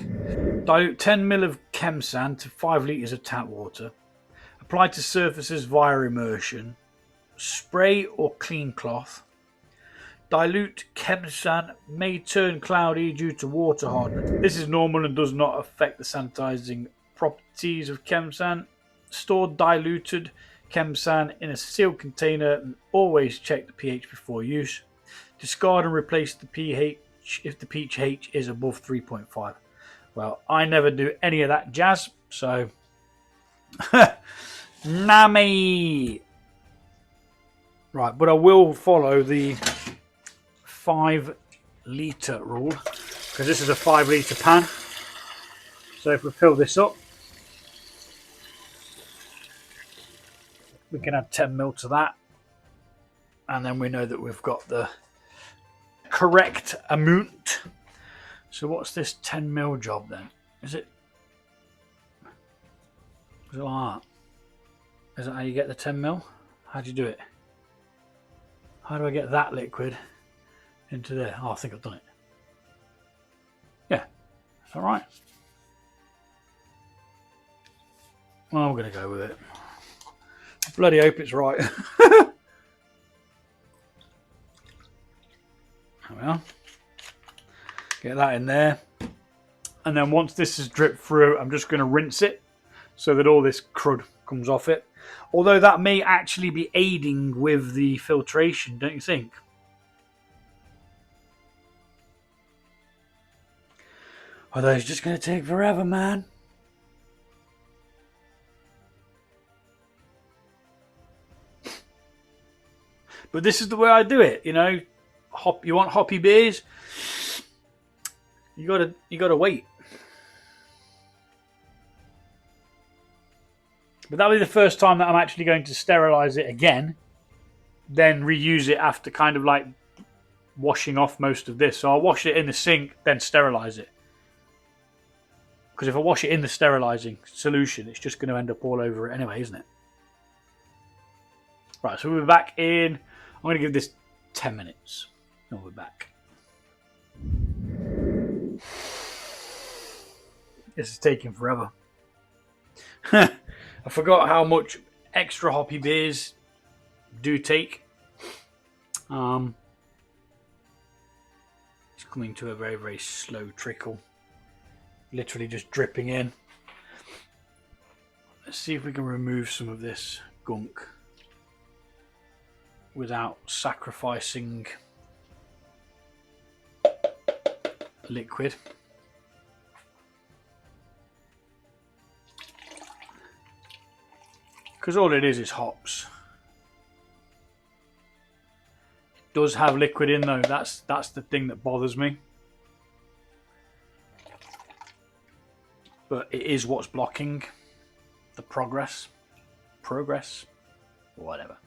Dilute 10 ml of Chem-San to 5 litres of tap water. Apply to surfaces via immersion. Spray or clean cloth. Dilute Chem-San may turn cloudy due to water hardness. This is normal and does not affect the sanitizing properties of Chem-San. Store diluted Chem-San in a sealed container and always check the pH before use. Discard and replace the pH if the pH is above 3.5. Well, I never do any of that jazz, so Nami. Right, but I will follow the 5 litre rule, because this is a 5 litre pan. So if we fill this up, we can add 10 ml to that, and then we know that we've got the correct amount. So what's this 10 ml job then? Is it like that? Is that how you get the 10 ml? How do you do it? How do I get that liquid into there? Oh, I think I've done it. Yeah, that's all right. Well, I'm going to go with it. I bloody hope it's right. There we are. Get that in there. And then once this is dripped through, I'm just going to rinse it so that all this crud comes off it. Although that may actually be aiding with the filtration, don't you think? Although it's just going to take forever, man. But this is the way I do it, you know. You want hoppy beers? You gotta wait. But that'll be the first time that I'm actually going to sterilize it again, then reuse it after kind of like washing off most of this. So I'll wash it in the sink, then sterilize it. Because if I wash it in the sterilizing solution, it's just going to end up all over it anyway, isn't it? Right, so we'll be back in. I'm going to give this 10 minutes. And we'll be back. This is taking forever. I forgot how much extra hoppy beers do take. It's coming to a very, very slow trickle. Literally just dripping in. Let's see if we can remove some of this gunk without sacrificing liquid. Because all it is hops. It does have liquid in though. That's the thing that bothers me. But it is what's blocking the progress. Whatever.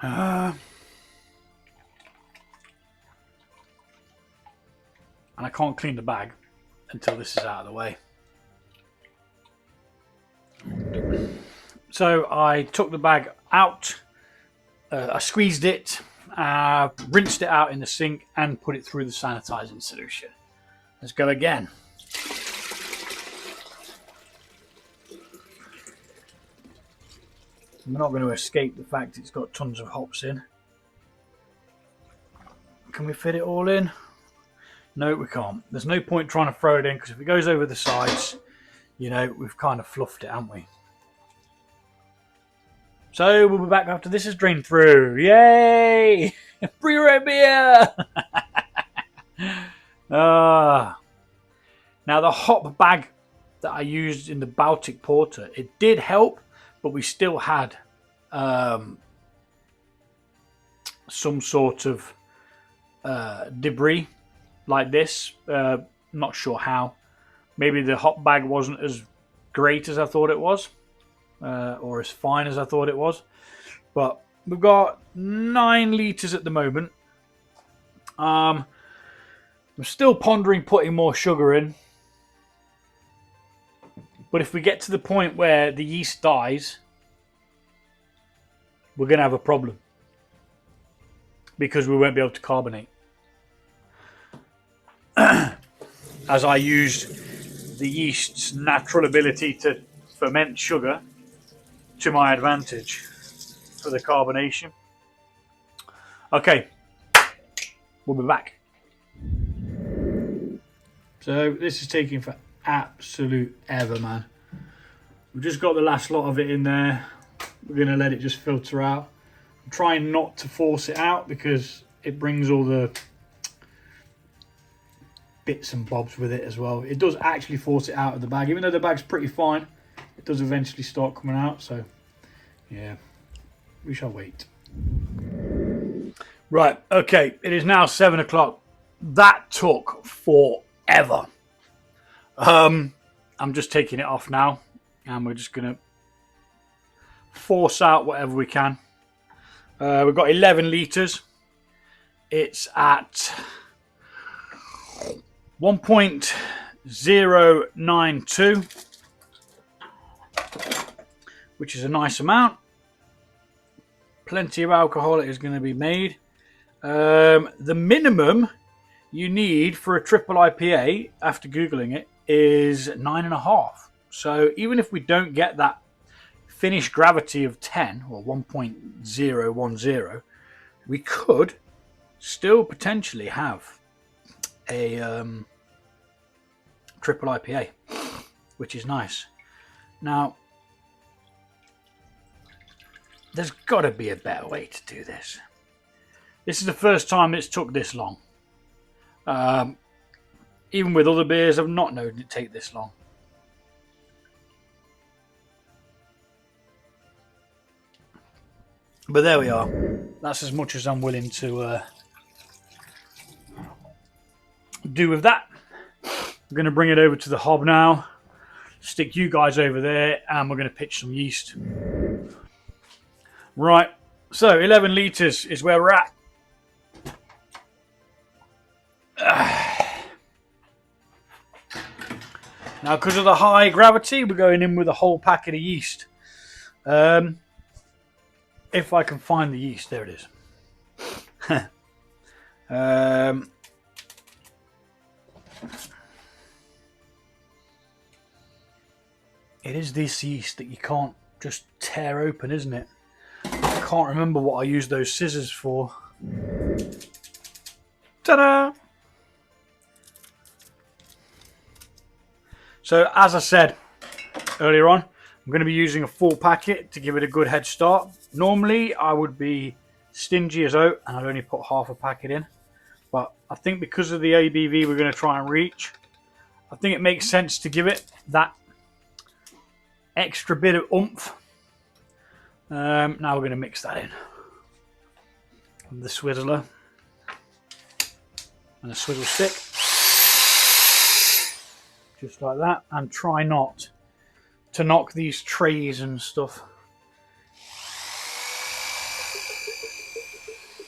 And I can't clean the bag until this is out of the way. So I took the bag out I squeezed it, rinsed it out in the sink, and put it through the sanitizing solution. Let's go again. We're not going to escape the fact it's got tons of hops in. Can we fit it all in? No, we can't. There's no point trying to throw it in, because if it goes over the sides, you know, we've kind of fluffed it, haven't we? So we'll be back after this is drained through. Yay! Brewer beer! Now the hop bag that I used in the Baltic Porter, it did help, but we still had some sort of debris like this. Not sure how. Maybe the hop bag wasn't as great as I thought it was, or as fine as I thought it was. But we've got 9 litres at the moment. I'm still pondering putting more sugar in. But if we get to the point where the yeast dies, we're going to have a problem, because we won't be able to carbonate. As I used the yeast's natural ability to ferment sugar to my advantage for the carbonation. Okay, we'll be back. So this is taking for absolute ever, man. We've just got the last lot of it in there. We're going to let it just filter out. I'm trying not to force it out, because it brings all the bits and bobs with it as well. It does actually force it out of the bag, even though the bag's pretty fine. It does eventually start coming out. So yeah, we shall wait. Right, okay, it is now 7 o'clock. That took forever. I'm just taking it off now, and we're just gonna force out whatever we can. We've got 11 litres. It's at 1.092, which is a nice amount. Plenty of alcohol is going to be made. The minimum you need for a triple IPA, after Googling it, is 9.5. So even if we don't get that finish gravity of 10 or 1.010, we could still potentially have a triple IPA, which is nice. Now, there's got to be a better way to do this. This is the first time it's took this long. Even with other beers, I've not known it take this long. But there we are. That's as much as I'm willing to do with that. I'm going to bring it over to the hob now. Stick you guys over there, and we're going to pitch some yeast. Right, so 11 litres is where we're at. Now, because of the high gravity, we're going in with a whole packet of yeast. If I can find the yeast, there it is. It is this yeast that you can't just tear open, isn't it? I can't remember what I used those scissors for. Ta-da! So, as I said earlier on, I'm going to be using a full packet to give it a good head start. Normally, I would be stingy as out, and I'd only put half a packet in. But I think because of the ABV we're going to try and reach, I think it makes sense to give it that extra bit of oomph. Now we're going to mix that in with the swizzler and a swizzle stick, just like that, and try not to knock these trays and stuff.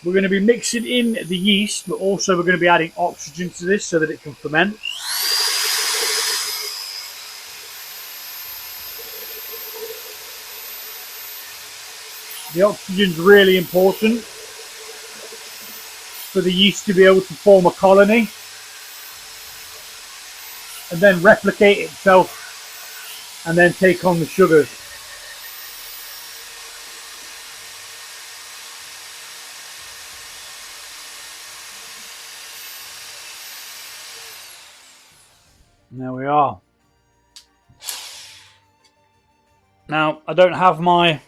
We're going to be mixing in the yeast, but also we're going to be adding oxygen to this so that it can ferment. The oxygen's really important for the yeast to be able to form a colony and then replicate itself and then take on the sugars. And there we are. Now, I don't have my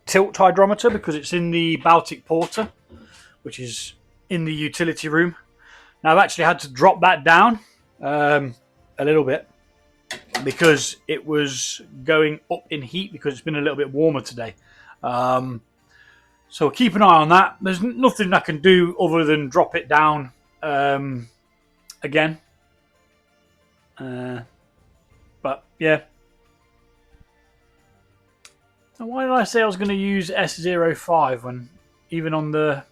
tilt hydrometer because it's in the Baltic Porter, which is in the utility room. Now, I've actually had to drop that down a little bit because it was going up in heat because it's been a little bit warmer today. So keep an eye on that. There's nothing I can do other than drop it down again. But yeah. So why did I say I was going to use S05 when even on the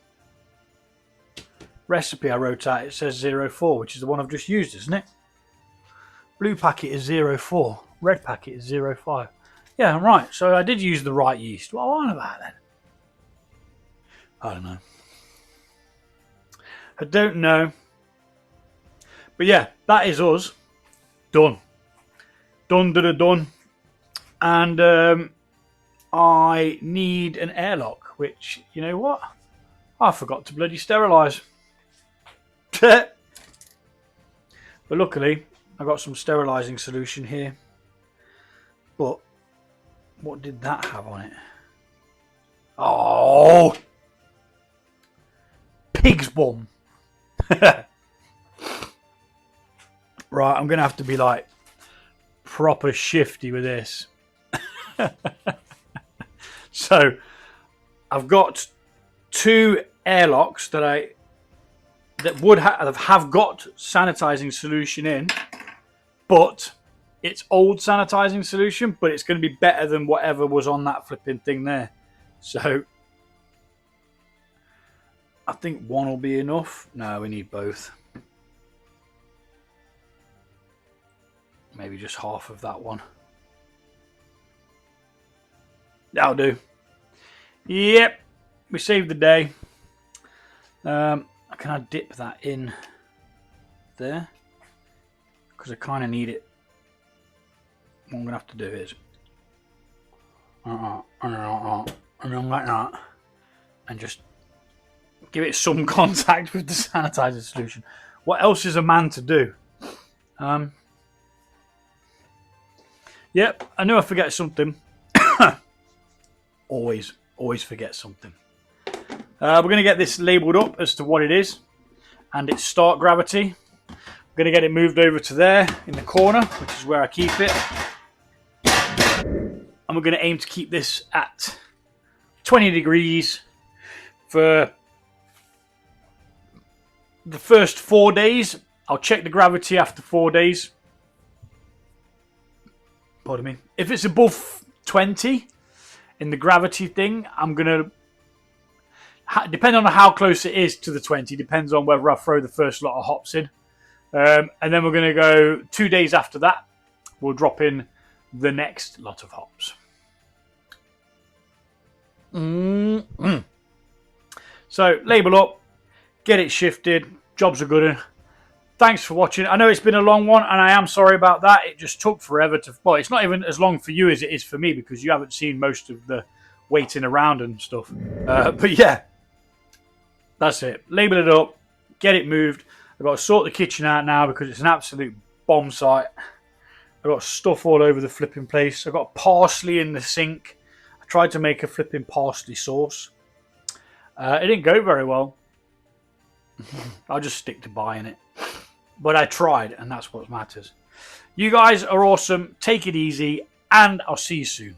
recipe I wrote out it says 04, which is the one I've just used, isn't it? Blue packet is 04, red packet is 05. Yeah, right. So I did use the right yeast. What am I on about then? I don't know. I don't know. But yeah, that is us. Done. Done. And I need an airlock, which, you know what? I forgot to bloody sterilise. But luckily, I got some sterilising solution here. But what did that have on it? Oh! Pig's bum. Right, I'm going to have to be like proper shifty with this. So, I've got two airlocks that would have got sanitizing solution in, but it's old sanitizing solution, but it's going to be better than whatever was on that flipping thing there. So, I think one will be enough. No, we need both. Maybe just half of that one. That'll do. Yep, we saved the day. Can I dip that in there? Because I kind of need it. What I'm going to have to do is and like that, and just give it some contact with the sanitizer solution. What else is a man to do? Yep, I knew I forget something. always forget something. We're going to get this labelled up as to what it is and its start gravity. I'm going to get it moved over to there in the corner, which is where I keep it. And we're going to aim to keep this at 20 degrees for the first 4 days. I'll check the gravity after 4 days. Pardon me. If it's above 20 in the gravity thing, I'm going to, depending on how close it is to the 20, depends on whether I throw the first lot of hops in. And then we're going to go 2 days after that. We'll drop in the next lot of hops. So, label up, get it shifted, jobs are good. Thanks for watching. I know it's been a long one, and I am sorry about that. It just took forever to... Well, it's not even as long for you as it is for me, because you haven't seen most of the waiting around and stuff. But yeah, that's it. Label it up, get it moved. I've got to sort the kitchen out now because it's an absolute bomb site. I've got stuff all over the flipping place. I've got parsley in the sink. I tried to make a flipping parsley sauce. It didn't go very well. I'll just stick to buying it. But I tried, and that's what matters. You guys are awesome. Take it easy, and I'll see you soon.